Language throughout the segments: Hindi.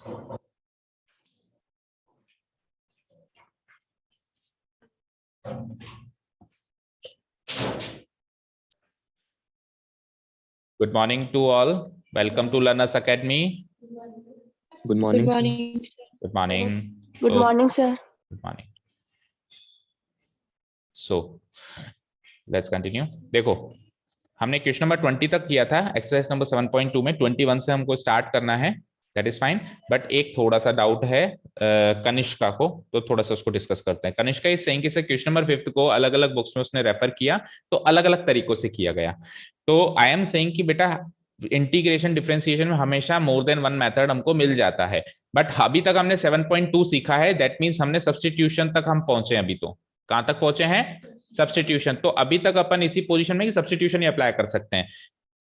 Good morning to all. Welcome to Learners Academy. Good morning, sir. Good morning. Good morning, sir. Good morning. So, let's continue. देखो, हमने क्वेश्चन नंबर 20 तक किया था एक्सरसाइज नंबर 7.2 में 21 से हमको स्टार्ट करना है, दैट इज फाइन। बट एक थोड़ा सा डाउट है कनिष्का को, तो थोड़ा सा उसको डिस्कस करते हैं। कनिष्का इस सेइंग कि क्वेश्चन नंबर 5 को अलग अलग बुक्स में उसने रेफर किया, तो अलग अलग तरीकों से किया गया। तो आई एम सेइंग कि बेटा इंटीग्रेशन डिफरेंशिएशन में हमेशा मोर देन वन मेथड हमको मिल जाता है, बट अभी तक हमने 7.2 सीखा है, दैट मीन्स हमने सब्स्टिट्यूशन तक हम पहुंचे हैं। अभी तो कहां तक पहुंचे हैं? सब्स्टिट्यूशन। तो अभी तक अपन इसी पोजीशन में कि सब्स्टिट्यूशन ही अप्लाई कर सकते हैं।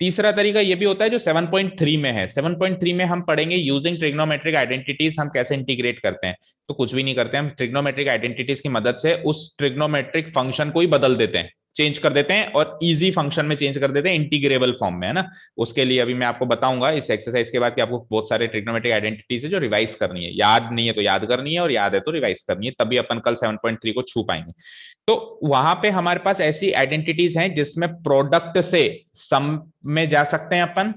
तीसरा तरीका ये भी होता है जो 7.3 में है। 7.3 में हम पढ़ेंगे यूजिंग ट्रिग्नोमेट्रिक आइडेंटिटीज, हम कैसे इंटीग्रेट करते हैं। तो कुछ भी नहीं करते, हम ट्रिग्नोमेट्रिक आइडेंटिटीज की मदद से उस ट्रिग्नोमेट्रिक फंक्शन को ही बदल देते हैं, चेंज कर देते हैं और इजी फंक्शन में चेंज कर देते हैं, इंटीग्रेबल फॉर्म में, है ना। उसके लिए अभी मैं आपको बताऊंगा इस एक्सरसाइज के बाद कि आपको बहुत सारे ट्रिग्नोमेट्रिक आइडेंटिटीज है जो रिवाइज करनी है, याद नहीं है तो याद करनी है और याद है तो रिवाइज करनी है, तभी अपन कल 7.3 को छू पाएंगे। तो वहां पे हमारे पास ऐसी आइडेंटिटीज हैं जिसमें प्रोडक्ट से सम में जा सकते हैं अपन,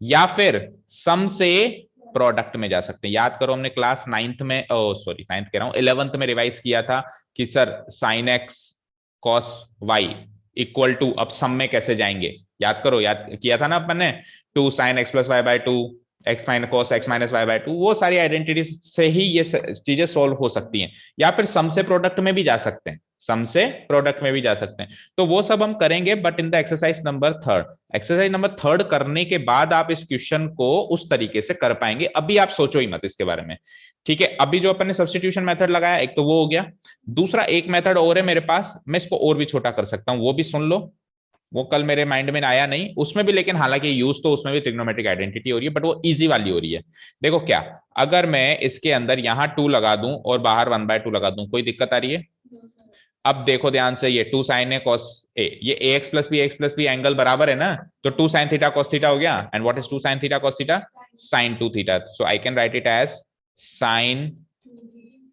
या फिर सम से प्रोडक्ट में जा सकते हैं। याद करो हमने क्लास 9th में, सॉरी 9th कह रहा हूं, 11th में रिवाइज किया था कि sir sine x cos y equal to, अब सम में कैसे जाएंगे, याद करो, याद किया था ना अपन ने, 2 sin x plus y by 2 x minus cos x minus y by 2। वो सारी आइडेंटिटीज से ही ये चीजें सोल्व हो सकती हैं, या फिर सम से प्रोडक्ट में भी जा सकते हैं, सम से प्रोडक्ट में भी जा सकते हैं। तो वो सब हम करेंगे, but in the exercise number 3। Exercise number 3 करने के बाद आप इस क्वेश्चन को उस तरीके से कर पाएंगे। अभी आप सोचो ही मत इसके बारे में, ठीक है। अभी जो अपन ने सब्स्टिट्यूशन मेथड लगाया, एक तो वो हो गया। दूसरा एक मेथड और है मेरे पास, मैं इसको और भी छोटा कर सकता हूं, वो भी सुन लो। वो कल मेरे माइंड में आया नहीं उसमें भी, लेकिन हालांकि यूज तो उसमें भी ट्रिग्नोमेट्रिक आइडेंटिटी हो रही है, बट वो इजी वाली हो रही है। देखो क्या, अगर मैं इसके अंदर यहां 2 लगा दूं और बाहर 1/2 लगा दूं, कोई दिक्कत आ रही है? अब देखो ध्यान से, ये 2 sin ए cos ए, ये ax प्लस बी एंगल बराबर है ना, तो 2 sin थीटा cos थीटा हो गया। And what is 2 sin theta cos theta? sin 2 theta. So I can write it as sin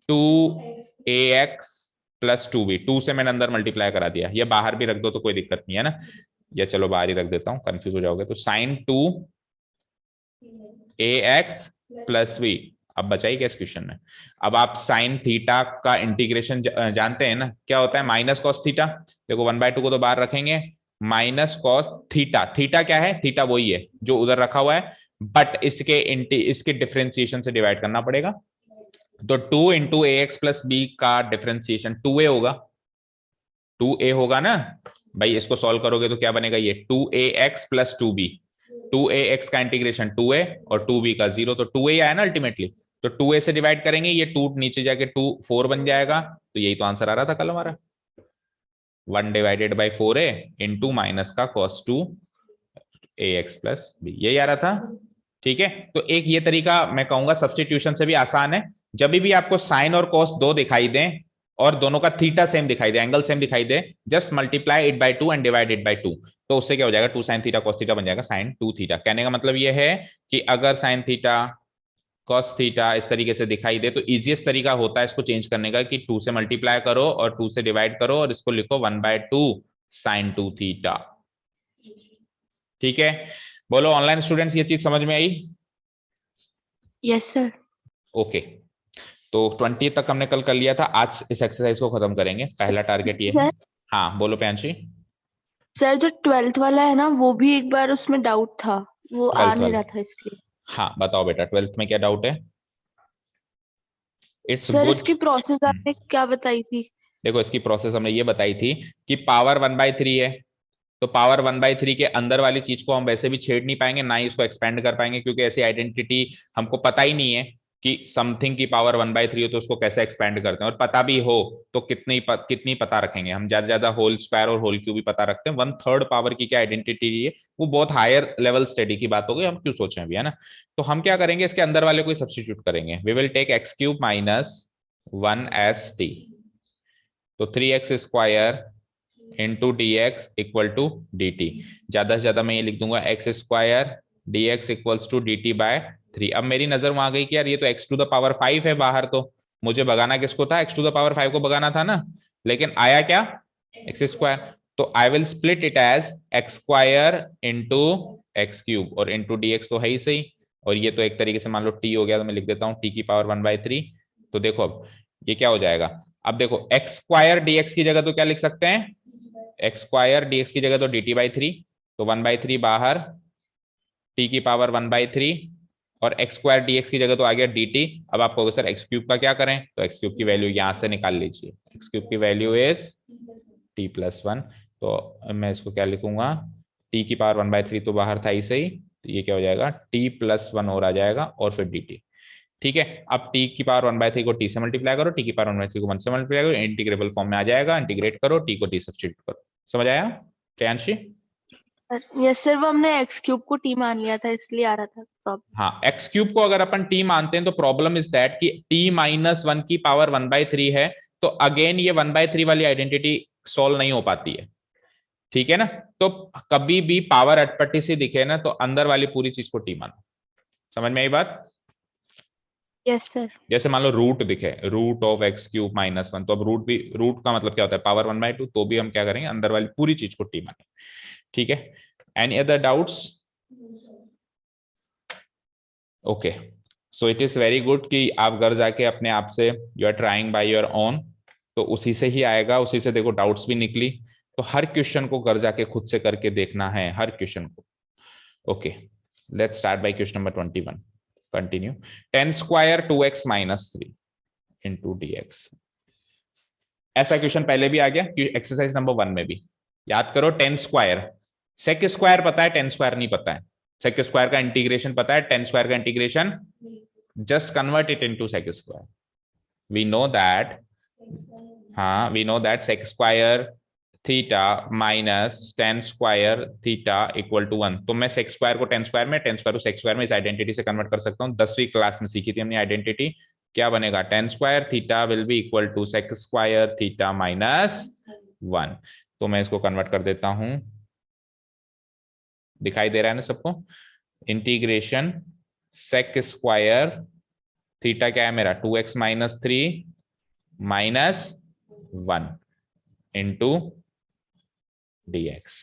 2ax plus 2b। 2 से मैंने अंदर मल्टीप्लाई करा दिया, ये बाहर भी रख दो तो कोई दिक्कत नहीं है ना, ये चलो बाहर ही रख देता हूं, कंफ्यूज हो जाओगे। तो sin 2ax प्लस b। अब बचाई क्या इस क्वेश्चन में? अब आप साइन थीटा का इंटीग्रेशन जानते हैं ना, क्या होता है? Minus cos theta. देखो 1/2 को तो बाहर रखेंगे, माइनस कॉस थीटा। थीटा क्या है? थीटा वही है जो उधर रखा हुआ है, बट इसके डिफरेंशिएशन से डिवाइड करना पड़ेगा। तो 2 इंटू ए एक्स प्लस बी का डिफरेंशिएशन 2a होगा, 2a होगा ना भाई। इसको सॉल्व करोगे तो क्या बनेगा? ये 2ax प्लस 2b। 2ax का इंटीग्रेशन 2a और 2b का 0, तो 2a आया ना अल्टीमेटली। तो 2a से डिवाइड करेंगे, ये 2 नीचे जाके 2 4 बन जाएगा। तो यही तो आंसर आ रहा था कल हमारा, 1 divided by 4a into minus का cos 2ax प्लस b, यही आ रहा था, ठीक है। तो एक ये तरीका मैं कहूंगा सब्स्टिट्यूशन से भी आसान है। जब भी आपको साइन और cos दो दिखाई दें और दोनों का थीटा सेम दिखाई दे, एंगल सेम दिखाई दे, just multiply it by 2 and divide it by 2। तो उससे क्या हो जाएगा? 2 sin थीटा cos थीटा बन जाएगा sin 2 थीटा। कहने का मतलब ये है कि अगर sin थीटा cos थीटा इस तरीके से दिखाई दे, तो इजीएस्ट तरीका होता है इसको चेंज करने का कि 2 से मल्टीप्लाई करो और 2 से डिवाइड करो और इसको लिखो 1/2 sin 2 थीटा, ठीक है। बोलो ऑनलाइन स्टूडेंट्स, ये चीज समझ में आई? Yes sir. ओके, तो 20 तक हमने कल कर लिया था, आज इस एक्सरसाइज को खत्म करेंगे। पहला टारगेट ये है। हाँ बोलो प्यांशी। सर जो 12th वाला है ना, वो भी एक बार उसमें डाउट था, वो आ नहीं रहा था इसलिए। हाँ बताओ बेटा, 12th में क्या डाउट है? It's sir good. इसकी प्रोसेस आपने क्या बताई थी? देखो इसकी प्रोसेस हमने ये बताई थी कि पावर 1/3 है, तो पावर 1/3 के अंदर वाली चीज को हम वैसे भी छेड़ नहीं पाएंगे, ना ही इसको एक्सपेंड कर पाएंगे, क्योंकि ऐसी आइडेंटिटी हमको पता ही नहीं है कि समथिंग की पावर 1/3 हो तो उसको कैसे एक्सपेंड करते हैं। और पता भी हो तो कितनी पता रखेंगे हम? ज्यादा ज्यादा होल स्क्वायर और होल क्यूब भी पता रखते हैं, 1/3 पावर की क्या आइडेंटिटी है, वो बहुत हायर लेवल स्टडी की बात हो गई, हम क्यों सोचें अभी, है ना। तो हम क्या करेंगे, इसके अंदर वाले को सब्सटीट्यूट करेंगे। We will take x³ minus 1st, तो 3x square into D x equal to D t. ज्यादा से ज्यादा मैं ये लिख दूंगा x² dx equals to dt by 3। अब मेरी नजर वहां गई कि यार ये तो x टू द पावर 5 है बाहर, तो मुझे भगाना किसको था, x टू द पावर 5 को भगाना था ना, लेकिन आया क्या, एक्स स्क्वायर। तो I will split it as x square into x cube, और इंटू dx तो है ही सही, और ये तो एक तरीके से मान लो t हो गया, तो मैं लिख देता हूँ t की पावर 1/3। तो देखो अब ये क्या हो जाएगा, अब देखो एक्स स्क्वायर dx की जगह तो क्या लिख सकते हैं, एक्स स्क्वायर dx की जगह तो dt/3, तो 1/3 बाहर, t की पावर 1/3, और एक्स स्क्वायर dx की जगह तो आ गया dt। अब आप कहोगे सर एक्स क्यूब का क्या करें, तो एक्स क्यूब की वैल्यू यहां से निकाल लीजिए, एक्स क्यूब की वैल्यू इज t+1। तो मैं इसको क्या लिखूंगा, t की पावर 1/3 तो बाहर था ही सही, तो ये क्या हो जाएगा, t+1 और आ जाएगा, और फिर dt। ठीक है, अब t की पावर 1/3 को t से मल्टीप्लाई करो, t की पावर 1/3 को 1 से मल्टीप्लाई करो, इंटीग्रेबल फॉर्म में आ जाएगा, इंटीग्रेट करो, t को t सब्स्टिट्यूट करो। समझ आया प्रियांशी? यस सर, वो हमने एक्स क्यूब को टी मान लिया था इसलिए आ रहा था प्रॉब्लम। हाँ, एक्स क्यूब को अगर अपन t मानते हैं तो प्रॉब्लम इज दैट कि t-1 की पावर 1/3 है, तो अगेन ये 1/3 वाली आइडेंटिटी सॉल्व नहीं हो पाती है, ठीक है ना। तो कभी भी पावर अटपटी से दिखे ना, तो अंदर वाली पूरी चीज को t मानो। समझ में आई बात? Yes sir. जैसे मान लो रूट दिखे, रूट ऑफ x³ - 1, तो अब रूट भी, रूट का मतलब क्या होता है, पावर 1/2, तो भी हम क्या करेंगे, अंदर वाली पूरी चीज को t मानेंगे। ठीक है, any other doubts? Okay, so it is very good कि आप घर जाके अपने आप से you are trying by your own, तो उसी से ही आएगा, उसी से देखो डाउट्स भी निकली, तो हर क्वेश्चन को घर जाके खुद से करके देखना है, हर क्वेश्चन को। Okay, let's start by question number 21। Continue. 10² 2x - 3 into dx। ऐसा क्वेश्चन पहले भी आ गया एक्सरसाइज नंबर 1 में भी, याद करो। 10², सेक स्क्वायर पता है, 10² नहीं पता है। सेक स्क्वायर का इंटीग्रेशन पता है, 10² का integration, just convert it into sec square. We know that, हाँ we know that sec square theta minus 10² theta equal to 1। तो मैं सेक स्क्वायर को 10² में, 10² को सेक स्क्वायर में इस आइडेंटिटी से कन्वर्ट कर सकता हूँ। 10वीं क्लास में सीखी थी हमने आइडेंटिटी, क्या बनेगा, 10² theta will be equal to sec square theta -1। तो मैं इसको कन्वर्ट कर देता हूं, दिखाई दे रहा है ना सबको, इंटीग्रेशन सेक स्क्वायर थीटा क्या है मेरा, 2x - 3 -1 इंटू dx।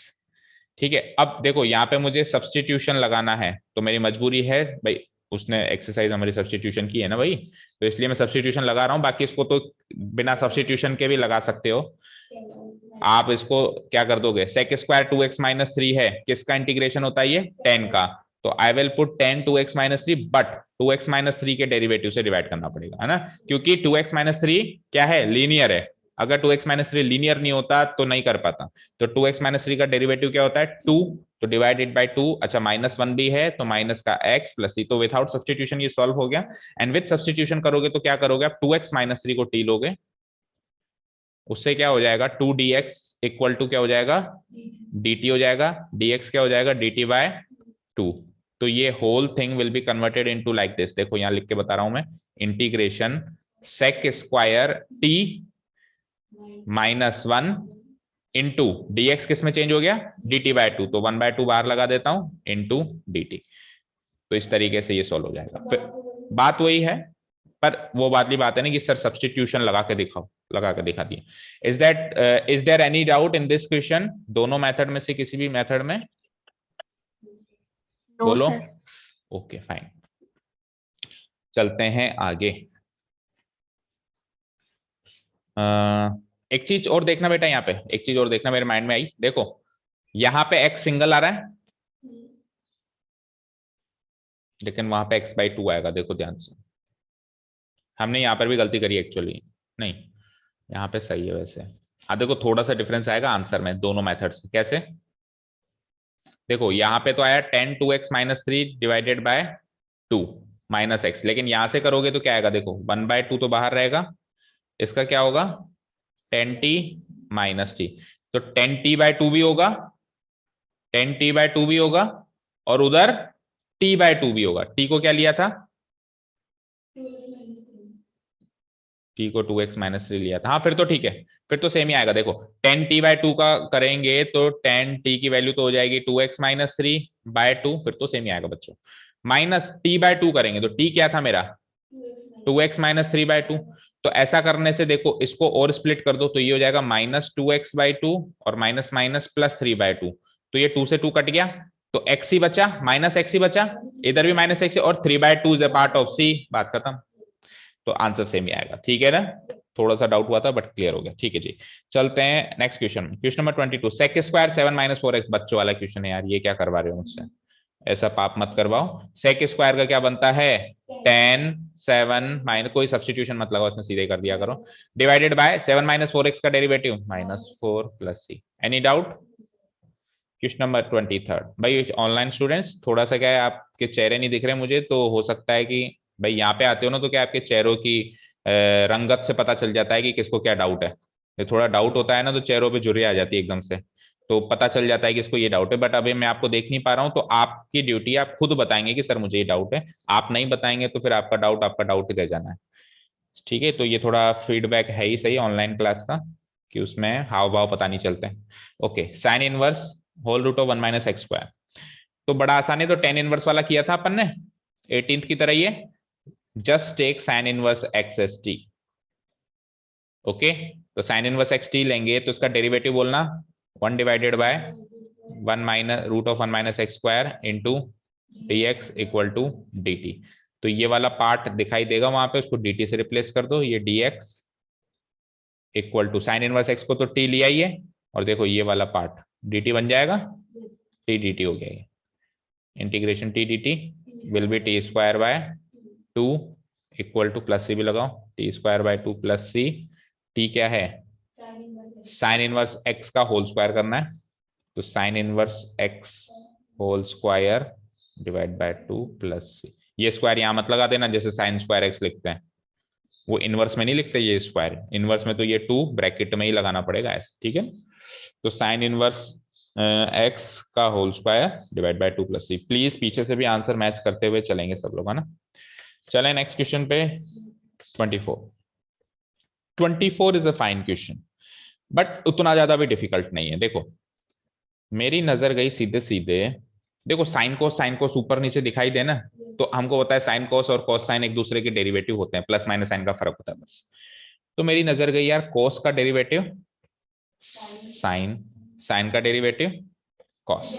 ठीक है, अब देखो यहाँ पे मुझे सब्सटीट्यूशन लगाना है, तो मेरी मजबूरी है भाई, उसने एक्सरसाइज हमारी सब्सटीट्यूशन की है ना भाई, तो इसलिए मैं सब्सटीट्यूशन लगा रहा हूँ। बाकी इसको तो बिना सब्सटीट्यूशन के भी लगा सकते हो। आप इसको क्या कर दोगे, सेक स्क्वायर 2x - 3 है, किसका इंटीग्रेशन होता है ये, 10 का, तो I will put 10 2x - 3, but 2x - 3 के डेरिवेटिव से डिवाइड करना पड़ेगा, है ना, क्योंकि 2x - 3 क्या है, लीनियर है। अगर 2x - 3 लीनियर नहीं होता तो नहीं कर पाता। तो 2x - 3 का डेरिवेटिव क्या होता है, 2, तो डिवाइडेड बाय 2। अच्छा, -1 भी है, तो माइनस का x प्लस c, तो विदाउट सब्सटीट्यूशन ये सॉल्व हो गया। एंड विद सब्सटीट्यूशन करोगे तो क्या करोगे आप, 2x - 3 को t लोगे, उससे क्या हो जाएगा, 2dx इक्वल टू क्या हो जाएगा, dt हो जाएगा, dx क्या हो जाएगा, dt/2। तो ये whole thing will be converted into like this. देखो यहां लिख के बता रहा हूं मैं, integration sec square t -1 into dx किस में चेंज हो गया, dt/2, तो 1/2 बाहर लगा देता हूं इंटू dt। तो इस तरीके से ये सॉल्व हो जाएगा। फिर बात वही है, पर वो बातली बात है ना कि सर सब्सटीट्यूशन लगा के दिखाओ, लगा के दिखा दिए। Is there any doubt in this question, दोनों मेथड में से किसी भी मेथड में? नो बोलो। सर। ओके फाइन, चलते हैं आगे। एक चीज और देखना बेटा, यहाँ पे एक चीज और देखना, मेरे माइंड में आई, देखो यहाँ पे x सिंगल आ रहा है, लेकिन वहां पे x/2 आएगा, देखो ध्यान से। हमने यहाँ पर भी गलती करी एक्चुअली, नहीं यहाँ पे सही है वैसे। हाँ देखो थोड़ा सा डिफरेंस आएगा आंसर में दोनों मेथड से, कैसे, देखो यहाँ पे तो आया 10 2x - 3 divided by 2 minus x, लेकिन यहां से करोगे तो क्या आएगा, देखो 1/2 तो बाहर रहेगा, इसका क्या होगा 10t - t, तो 10t/2 भी होगा, 10t/2 भी होगा, और उधर t/2 भी होगा। t को क्या लिया था, t को 2x - 3 लिया था, हाँ फिर तो ठीक है, फिर तो सेम ही आएगा। देखो 10t/2 का करेंगे तो 10t की वैल्यू तो हो जाएगी 2x - 3/2, फिर तो सेम ही आएगा बच्चों। माइनस टी बाय 2 करेंगे, तो टी क्या था मेरा 2x माइनस 3/2। तो ऐसा करने से देखो इसको और स्प्लिट कर दो, तो ये हो जाएगा -2x/2 और माइनस माइनस प्लस 3/2। तो ये 2 से 2 कट गया, तो x ही बचा, माइनस x ही बचा, इधर भी माइनस x और 3/2 is a part of c, बात खत्म। तो आंसर सेम ही आएगा, ठीक है ना। थोड़ा सा डाउट हुआ था बट क्लियर हो गया, ठीक है जी। चलते हैं नेक्स्ट क्वेश्चन में, question number 22, sec square 7 minus 4x, बच्चों वाला क्वेश्चन है यार, ये क्या करवा रहे हो मुझसे, ऐसा पाप मत करवाओ। sec स्क्वायर का क्या बनता है 10 7 माइनस, कोई सब्सटीट्यूशन मत लगाओ इसमें, सीधे कर दिया करो, डिवाइडेड बाय 7 माइनस 4x का derivative -4 plus c। Any doubt. Question number 23 भाई, ऑनलाइन स्टूडेंट्स थोड़ा सा क्या है, आपके चेहरे नहीं दिख रहे मुझे, तो हो सकता है कि भाई यहाँ पे आते हो ना, तो क्या आपके चेहरों की रंगत से पता चल जाता है कि किसको क्या डाउट है। ये थोड़ा डाउट होता है ना, तो चेहरों पे झुर्रियाँ आ जाती है एकदम से, तो पता चल जाता है कि इसको ये डाउट है। बट अभी मैं आपको देख नहीं पा रहा हूँ, तो आपकी ड्यूटी, आप खुद बताएंगे कि सर मुझे ये डाउट है। आप नहीं बताएंगे तो फिर आपका डाउट ही रह जाना है, ठीक है। तो ये थोड़ा फीडबैक है ही सही ऑनलाइन क्लास का, कि उसमें हाव भाव पता नहीं चलते हैं। Okay, sine inverse whole root of 1 minus x square, तो बड़ा आसान है, तो टेन इनवर्स वाला किया था अपन ने 18th की तरह, ये just take sine inverse x as t. Okay, तो साइन इनवर्स एक्स टी लेंगे तो इसका डेरिवेटिव बोलना 1 divided by 1 minus root of 1 minus x square into D x equal to D t. तो ये वाला पार्ट दिखाई देगा वहां पे, उसको dt से रिप्लेस कर दो, ये dx equal to sine inverse x को तो t लिया ही है, और देखो ये वाला पार्ट dt बन जाएगा, t dt हो गया, integration t dt will be T square by 2 equal to plus C भी लगाओ, T square by 2 plus C. T क्या है साइन इनवर्स x का होल स्क्वायर करना है, तो sine inverse x whole square divide by 2 plus C. ये स्क्वायर यहां मत लगा देना, जैसे साइन स्क्वायर एक्स लिखते हैं, वो इनवर्स में नहीं लिखते ये स्क्वायर, इनवर्स में तो ये 2 ब्रैकेट में ही लगाना पड़ेगा ऐसे, ठीक है। तो साइन इनवर्स एक्स का whole square divide by 2 plus c. Please पीछे से भी आंसर मैच करते हुए चलेंगे सब लोग, है ना। चलें नेक्स्ट क्वेश्चन पे, 24 is a fine question, but उतना ज्यादा भी डिफिकल्ट नहीं है। देखो मेरी नजर गई सीधे सीधे, देखो साइन कोस ऊपर नीचे दिखाई देना, तो हमको पता है साइन कोस और कोस साइन एक दूसरे के डेरिवेटिव होते हैं, प्लस माइनस साइन का फर्क होता है बस। तो मेरी नजर गई यार कोस का डेरिवेटिव साइन, साइन का derivative cos,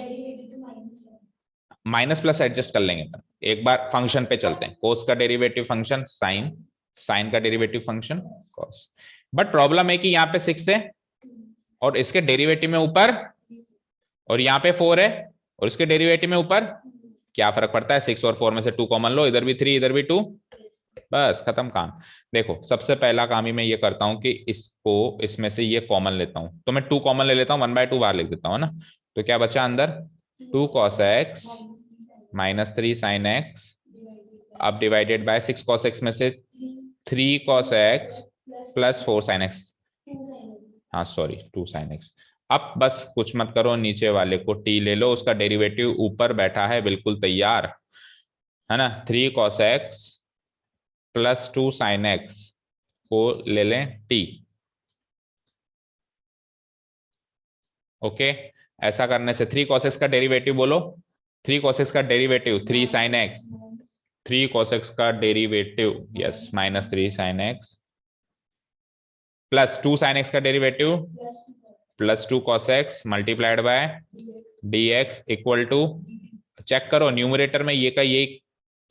minus plus adjust कर लेंगे अपन, एक बार फंक्शन पे चलते हैं। कोस का डेरिवेटिव फंक्शन साइन, साइन का derivative function cos. But problem है कि यहाँ पे 6 है और इसके डेरिवेटिव में ऊपर, और यहाँ पे 4 है और इसके डेरिवेटिव में ऊपर, क्या फर्क पड़ता है, 6 और 4 में से 2 कॉमन लो, इधर भी 3 इधर भी 2, बस खत्म काम। देखो सबसे पहला काम ही मैं ये करता हूं कि इसको इसमें से ये कॉमन लेता हूं, तो मैं 2 कॉमन ले लेता हूं, 1/2 बाहर लिख देता हूं ना। तो क्या बचा अंदर 2 cos x minus 3 sin x, अब डिवाइडेड बाय 6 cos x में से 3 cos x plus 4 sin x, हाँ सॉरी 2 sin x। अब बस कुछ मत करो, नीचे वाले को t ले लो, उसका डेरिवेटिव ऊपर बैठा है बिल्कुल तैयार, है ना। 3 cos x plus 2 sin x को ले लें t। ओके, ऐसा करने से 3 cos x का डेरिवेटिव बोलो, 3 cos x का derivative 3 sin x, 3 cos x का derivative yes minus 3 sin x plus 2 sin x का derivative plus 2 cos x multiplied by dx equal to, check करो न्यूमरेटर में ये का ये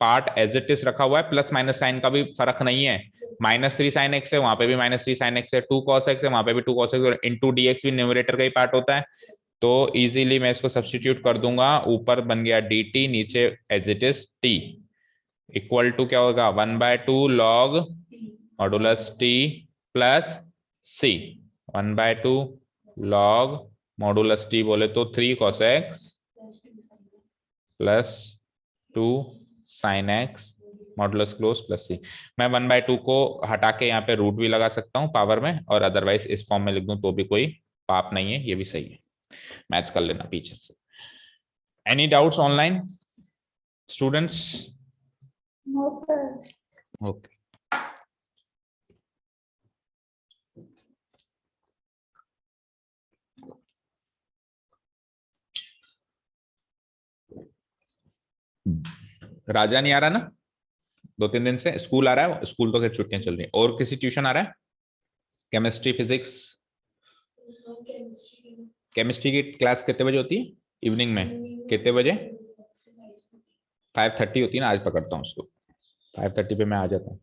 पार्ट एज इट इज रखा हुआ है, प्लस माइनस साइन का भी फर्क नहीं है, -3 sin x है वहां पे भी -3 sin x है, 2 cos x है वहां पे भी 2 cos x, और इंटू dx भी न्यूमरेटर का ही पार्ट होता है। तो इजीली मैं इसको सब्सटीट्यूट कर दूंगा, ऊपर बन गया dt, नीचे as it is t equal to क्या होगा 1/2 log modulus t plus c, 1/2 log modulus t बोले तो 3 cos x plus 2 sin x modulus close plus C. मैं 1/2 को हटा के यहाँ पे रूट भी लगा सकता हूँ पावर में, और अदरवाइज इस फॉर्म में लिख दूं तो भी कोई पाप नहीं है, ये भी सही है, मैच कर लेना पीछे से। Any doubts online students? No sir. Okay, Raja नहीं आ रहा ना 2-3 दिन से? स्कूल आ रहा है? स्कूल तो खैर छुट्टियां चल रही है। और किसी ट्यूशन आ रहा है? Chemistry, physics? केमिस्ट्री की क्लास कितने बजे होती है? इवनिंग में कितने बजे? 5:30 होती है ना? आज पकड़ता हूँ उसको, 5:30 पे मैं आ जाता हूँ।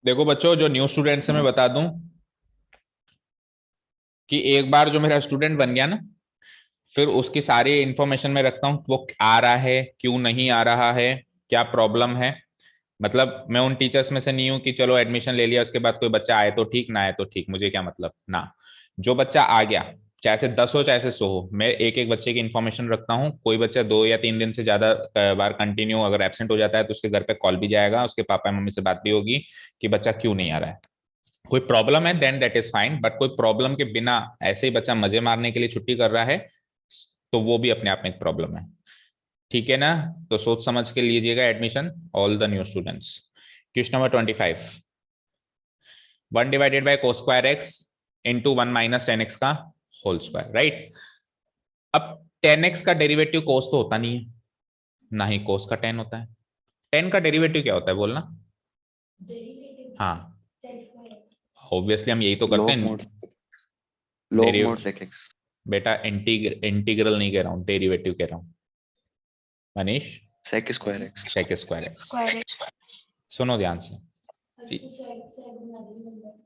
देखो बच्चों, जो न्यू स्टूडेंट से मैं बता दूं कि एक बार जो मेरा स्टूडेंट बन गया ना, फिर उसकी सारी इंफॉर्मेशन में रखता हूँ, वो आ रहा है, क्यों नहीं आ रहा है, क्या प्रॉब्लम है। मतलब मैं उन टीचर्स में से नहीं हूं कि चलो एडमिशन ले लिया उसके बाद कोई बच्चा आए तो ठीक, ना आए तो ठीक, मुझे क्या मतलब ना। जो बच्चा आ गया, चाहे से 10 हो चाहे से 100 हो, मैं एक एक बच्चे की इन्फॉर्मेशन रखता हूँ। कोई बच्चा 2 या 3 दिन से ज्यादा बार कंटिन्यू अगर एब्सेंट हो जाता है तो उसके घर पे कॉल भी जाएगा, उसके पापा मम्मी से बात भी होगी कि बच्चा क्यों नहीं आ रहा है। कोई प्रॉब्लम है then that is fine, but कोई प्रॉब्लम के बिना ऐसे ही बच्चा मजे मारने के लिए छुट्टी कर रहा है तो वो भी अपने आप में एक प्रॉब्लम है। ठीक है ना? तो सोच समझ के लीजिएगा admission, all the new students. Question number 25, 1 divided bye cos square X into 1 minus 10x का होल स्क्वायर, राइट। अब 10x का डेरिवेटिव cos तो होता नहीं है, ना ही cos का 10 होता है। 10 का डेरिवेटिव क्या होता है बोलना? हाँ, ऑब्वियसली हम यही तो करते log हैं। mod sec x। बेटा इंटीग्रल नहीं कह रहा हूँ, डेरिवेटिव कह रहा हूँ Manish. sec square x। Sec square x. Square x. सुनो ध्यान से,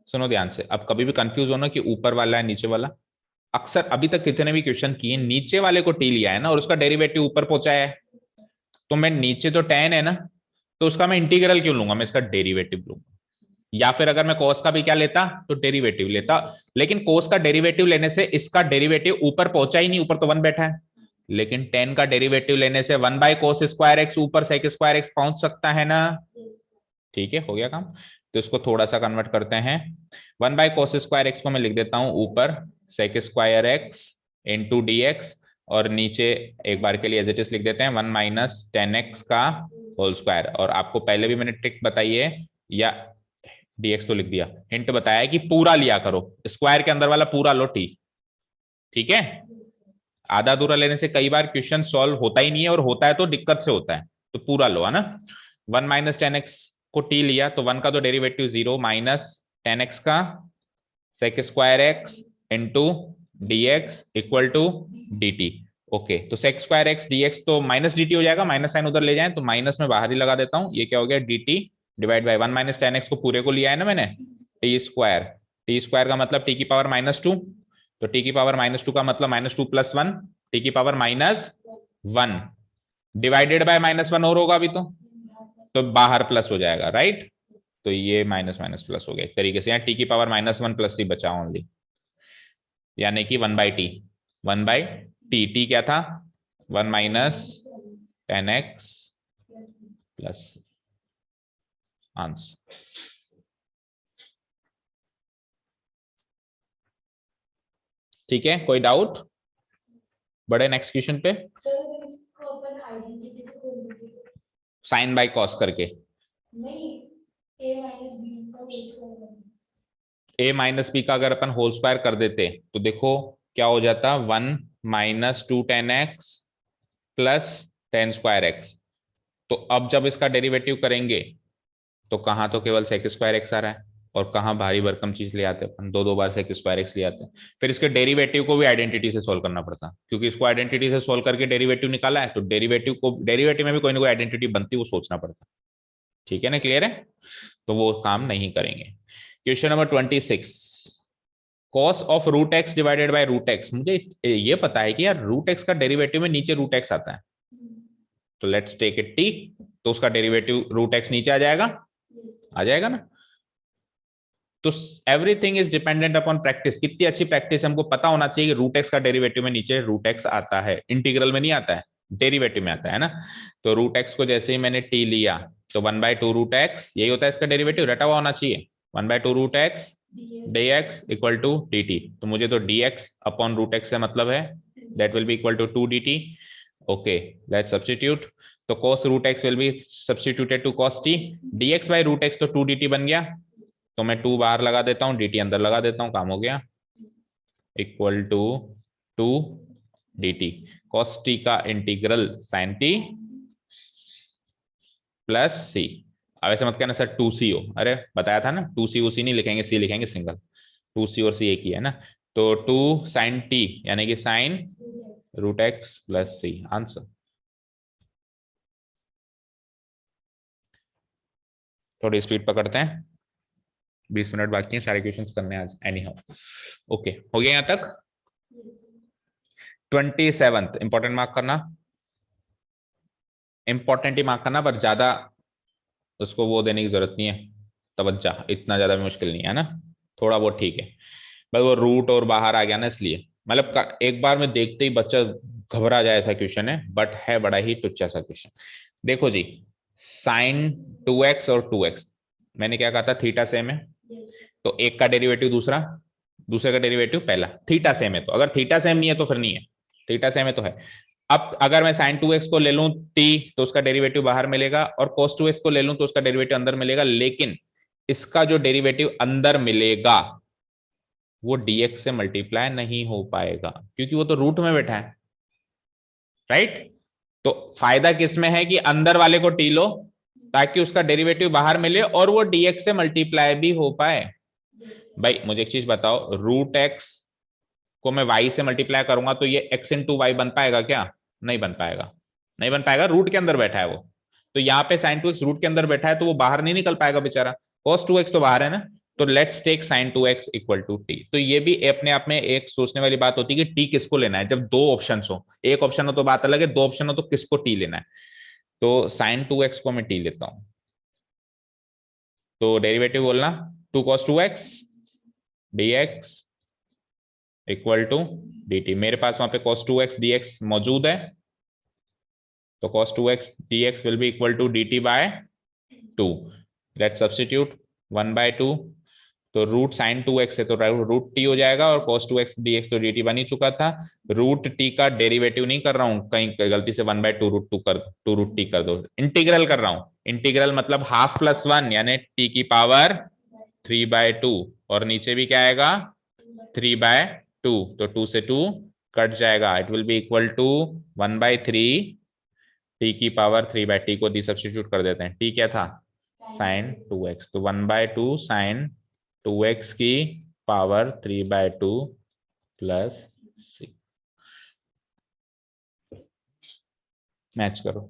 सुनो ध्यान से। अब कभी भी कंफ्यूज होना कि ऊपर वाला है नीचे वाला। अक्सर अभी तक कितने भी क्वेश्चन किए, नीचे वाले को टी लिया है ना और उसका डेरिवेटिव ऊपर पहुंचाया है, तो मैं नीचे तो tan है ना, तो उसका मैं इंटीग्रल क्यों लूंगा, मैं इसका डेरिवेटिव लूंगा। या फिर अगर मैं cos का भी क्या लेता तो डेरिवेटिव लेता, लेकिन cos का डेरिवेटिव लेने से इसका डेरिवेटिव ऊपर पहुंचा ही नहीं, ऊपर तो 1 बैठा है। लेकिन tan का डेरिवेटिव लेने से 1 बाय cos स्क्वायर एक्स ऊपर sec स्क्वायर एक्स पहुंच सकता है ना। ठीक है, हो गया काम। तो इसको थोड़ा सा कन्वर्ट करते हैं। 1 बाय cos स्क्वायर एक्स को मैं लिख देता हूं ऊपर sec square X into D x, और नीचे एक बार के लिए एज इट इज लिख देते हैं 1 माइनस 10x का होल स्क्वायर। और आपको पहले भी मैंने ट्रिक बताई है, या dx तो लिख दिया, हिंट बताया कि पूरा लिया करो, स्क्वायर के अंदर वाला पूरा लो टी। ठीक है, आधा अधूरा लेने से कई बार क्वेश्चन सॉल्व होता ही नहीं है, और होता है तो दिक्कत से होता है, तो पूरा लो, है ना। 1 माइनस 10x को टी लिया तो 1 का तो डेरिवेटिव 0 माइनस 10x का sec square X into D x equal to D T. Okay, तो sec square X D X तो माइनस डी टी हो जाएगा, माइनस साइन उधर ले जाए तो माइनस में बाहर ही लगा देता हूं। ये क्या हो गया, D T divide by 1 minus 10x को पूरे को लिया है ना मैंने, टी स्क्वायर। टी स्क्वायर का मतलब टी की पावर -2, तो टी की पावर -2 का मतलब -2 + 1, टी की पावर -1 डिवाइडेड बाय -1 और होगा अभी तो बाहर प्लस हो जाएगा, राइट। तो ये माइनस माइनस प्लस हो गया एक तरीके से, यहाँ टी की पावर -1 + c बचा ओनली, यानी कि 1/t। 1/t, टी क्या था 1 माइनस 10x प्लस आंसर। ठीक है, कोई डाउट? बड़े नेक्स्ट क्वेश्चन पे, साइन बाय कॉस करके। a माइनस बी का अगर अपन होल स्क्वायर कर देते तो देखो क्या हो जाता, 1 minus 2 10x plus 10 square x. तो अब जब इसका डेरिवेटिव करेंगे तो कहाँ तो केवल सेक स्क्वायर एक्स आ रहा है, और कहाँ भारी भरकम चीज ले आते अपन, दो बार सेक स्क्वायर एक्स ले आते हैं। फिर इसके डेरिवेटिव को भी आइडेंटिटी से सोल्व करना पड़ता, क्योंकि इसको आइडेंटिटी से सोल्व करके डेरिवेटिव निकाला है, तो डेरिवेटिव में भी कोई ना कोई आइडेंटिटी बनती, वो सोचना पड़ता। ठीक है ना, क्लियर है? तो वो काम नहीं करेंगे। Question number 26, cos of root x divided by root x. मुझे ये पता है कि यार रूट एक्स का डेरिवेटिव में नीचे रूट एक्स आता है, तो लेट्स टेक इट टी, तो उसका डेरिवेटिव रूट एक्स नीचे आ जाएगा, आ जाएगा ना। तो everything is dependent upon practice. कितनी अच्छी प्रैक्टिस, हमको पता होना चाहिए कि रूट एक्स का डेरिवेटिव में नीचे रूट एक्स आता है, इंटीग्रल में नहीं आता है, डेरिवेटिव में आता है ना। तो रूट एक्स को जैसे ही मैंने टी लिया तो 1/2 रूट एक्स, यही होता है इसका डेरिवेटिव, रटा हुआ होना चाहिए, 1/2 root x D x equal to D t. तो मुझे तो d x upon root x से मतलब है, that will be equal to 2 d T. Okay, let's substitute. तो cos root x will be substituted to cos t, dx बाय रूट एक्स तो 2 dt बन गया, तो मैं 2 बाहर लगा देता हूँ, dt अंदर लगा देता हूँ, काम हो गया। Equal to 2 dt cos t का इंटीग्रल sin t प्लस सी। अब ऐसे मत कहना सर 2c हो, अरे बताया था ना 2c उसी नहीं लिखेंगे, सी लिखेंगे सिंगल, 2c और सी एक ही है ना। तो 2 sin t यानी कि sin root x plus c answer. थोड़ी स्पीड पकड़ते हैं, 20 मिनट बाकी हैं, सारे क्वेश्चंस करने आज एनी हाउ। ओके हो गया यहाँ तक। 27 इंपॉर्टेंट मार्क करना, इंपॉर्टेंट ही मार्क करना, पर ज्यादा उसको वो देने की जरूरत नहीं है, तवज्जा इतना ज्यादा भी मुश्किल नहीं है ना, थोड़ा बहुत ठीक है। बस वो रूट और बाहर आ गया ना, इसलिए मतलब एक बार में देखते ही बच्चा घबरा जाए ऐसा क्वेश्चन है, बट है बड़ा ही टुच्चा सा क्वेश्चन। देखो जी, साइन 2x और 2x, मैंने क्या कहा था, थीटा सेम है, तो एक का डेरिवेटिव दूसरा, दूसरे का डेरिवेटिव पहला, थीटा सेम है तो, अगर थीटा सेम नहीं है तो फिर नहीं है, थीटा सेम है तो है। अब अगर मैं साइन 2x को ले लूं t तो उसका डेरिवेटिव बाहर मिलेगा, और cos 2x को ले लूं तो उसका डेरिवेटिव अंदर मिलेगा, लेकिन इसका जो डेरिवेटिव अंदर मिलेगा वो dx से मल्टीप्लाई नहीं हो पाएगा, क्योंकि वो तो रूट में बैठा है, राइट। तो फायदा किसमें है कि अंदर वाले को टी लो ताकि उसका डेरिवेटिव बाहर मिले और वो dx से मल्टीप्लाई भी हो पाए। भाई मुझे एक चीज बताओ, रूट एक्स को मैं y से मल्टीप्लाई करूंगा तो ये x इंटू वाई बन पाएगा क्या? नहीं बन पाएगा, नहीं बन पाएगा, रूट के अंदर बैठा है वो। तो यहाँ पे sin 2x रूट के अंदर बैठा है तो वो बाहर नहीं निकल पाएगा बेचारा, cos 2x तो बाहर है ना। तो let's take sin 2x equal to t. तो ये भी अपने आप में एक सोचने वाली बात होती है कि टी किसको लेना है, जब दो ऑप्शन हो, एक ऑप्शन हो तो बात अलग है, दो ऑप्शन हो तो किसको टी लेना है। तो sin 2x को मैं टी लेता हूं, तो डेरिवेटिव बोलना 2 cos 2x dx equal to dt। मेरे पास वहां पे cos 2x dx मौजूद है, तो cos 2x dx will be equal to dt by 2। Let's substitute 1 by 2, तो रूट साइन 2x है तो रूट टी हो जाएगा, और cos 2x dx तो dt बन ही चुका था। रूट टी का डेरिवेटिव नहीं कर रहा हूं, कहीं गलती से 1 बाय 2 रूट 2 कर 2 रूट टी कर दो, इंटीग्रल कर रहा हूं। इंटीग्रल मतलब हाफ प्लस 1 यानी टी की पावर 3 बाय 2, और नीचे भी क्या आएगा 3 बाय 2, तो 2 से 2 कट जाएगा, it will be equal to 1 by 3 t की पावर 3 बाय, टी को डी सब्स्टिट्यूट कर देते हैं, टी क्या था साइन 2x, तो 1 बाय 2 साइन 2x की पावर 3 बाय 2 प्लस सी। मैच करो,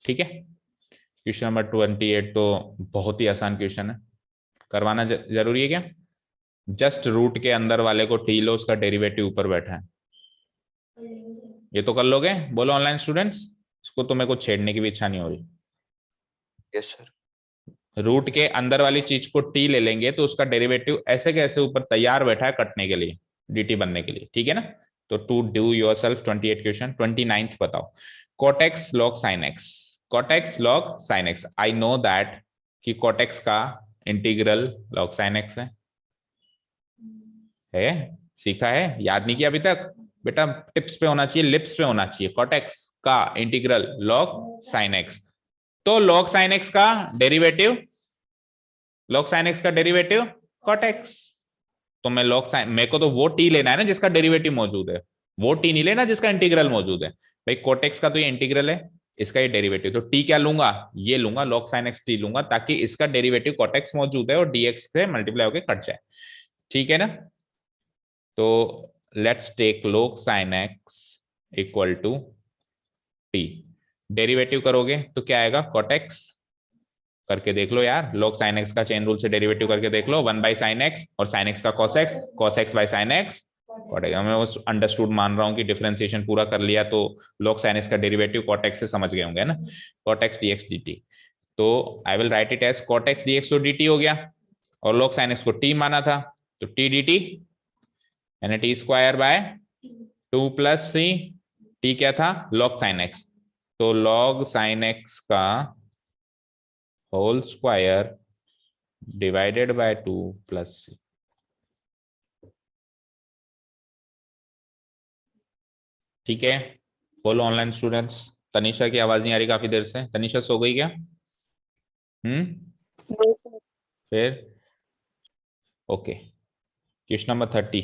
ठीक है। क्वेश्चन नंबर 28 तो बहुत ही आसान क्वेश्चन है, करवाना जरूरी है क्या? जस्ट रूट के अंदर वाले को टी लो, उसका डेरिवेटिव ऊपर बैठा है, ये तो कर लोगे, बोलो ऑनलाइन स्टूडेंट्स। इसको तो मेरे को छेड़ने की भी इच्छा नहीं हो रही। Yes sir. रूट के अंदर वाली चीज को टी ले लेंगे तो उसका डेरिवेटिव ऐसे कैसे ऊपर तैयार बैठा है कटने के लिए, dt बनने के लिए, ठीक है ना। तो to do yourself 28 question. 29th बताओ, cot x log sin x, cot x log sin x, I know that कि cot x का इंटीग्रल log sin x है, सीखा है, याद नहीं किया अभी तक बेटा, टिप्स पे होना चाहिए, लिप्स पे होना चाहिए। cot x का इंटीग्रल log sin x, तो log sin x का डेरिवेटिव, log sin x का डेरिवेटिव cot x। तो मैं log sin, मेरे को तो वो t लेना है ना जिसका डेरिवेटिव मौजूद है, वो t नहीं लेना जिसका इंटीग्रल मौजूद है। भाई cot x का तो ये इंटीग्रल है, इसका ये डेरिवेटिव, तो t क्या लूंगा, ये लूंगा log sin x t लूंगा, ताकि इसका डेरिवेटिव cot x मौजूद है और dx से मल्टीप्लाई होकर कट जाए, ठीक है ना। तो let's take log sin x equal to t, derivative करोगे तो क्या आएगा cot x, करके देख लो यार, log sin x का चेन रूल से डेरिवेटिव करके देख लो, 1 बाई साइन एक्स, और साइन एक्स का cos x by sine x, मैं वो अंडरस्टूड मान रहा हूँ कि डिफरेंशिएशन पूरा कर लिया, तो log sin x का डेरिवेटिव cot x से समझ गए होंगे ना, cot x dx dt। तो I will write it as cot x dx तो dt हो गया, और log sin x को t माना था तो t dt यानी t square by 2 plus c, t क्या था log sin x, तो log sin x का whole square divided by 2 plus C. ठीक है, बोलो ऑनलाइन स्टूडेंट्स। तनीषा की आवाज नहीं आ रही काफी देर से, तनीषा सो गई क्या? फिर okay, question number 30,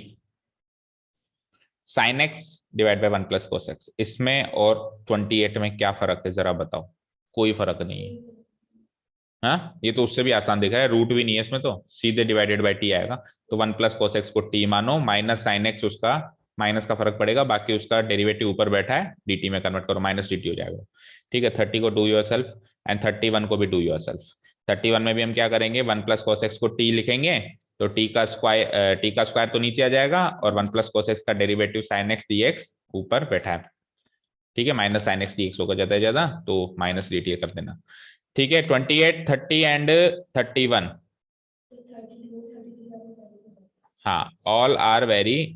sine x divide by 1 plus cos x, इसमें और 28 में क्या फर्क है जरा बताओ। कोई फर्क नहीं है। हाँ, ये तो उससे भी आसान दिख रहा है, रूट भी नहीं है इसमें, तो सीधे डिवाइडेड बाई टी आएगा। तो 1 प्लस कोस एक्स को टी मानो, माइनस साइन एक्स, उसका माइनस का फर्क पड़ेगा, बाकी उसका डेरिवेटिव ऊपर बैठा है, डी में कन्वर्ट करो, माइनस डी हो जाएगा। ठीक है, 30 को डू योर सेल्फ एंड 31 को भी डू योर सेल्फ। 31 में भी हम क्या करेंगे, 1 प्लस कोस एक्स को टी लिखेंगे, तो टी का स्क्वायर तो नीचे आ जाएगा, और 1 प्लस कोस एक्स का derivative sine x D x ऊपर बैठा है। ठीक है, minus sine x D x होगा ज्यादा ज्यादा, तो माइनस डी टी कर देना। ठीक है, 28, 30 एंड 31, हाँ, all are very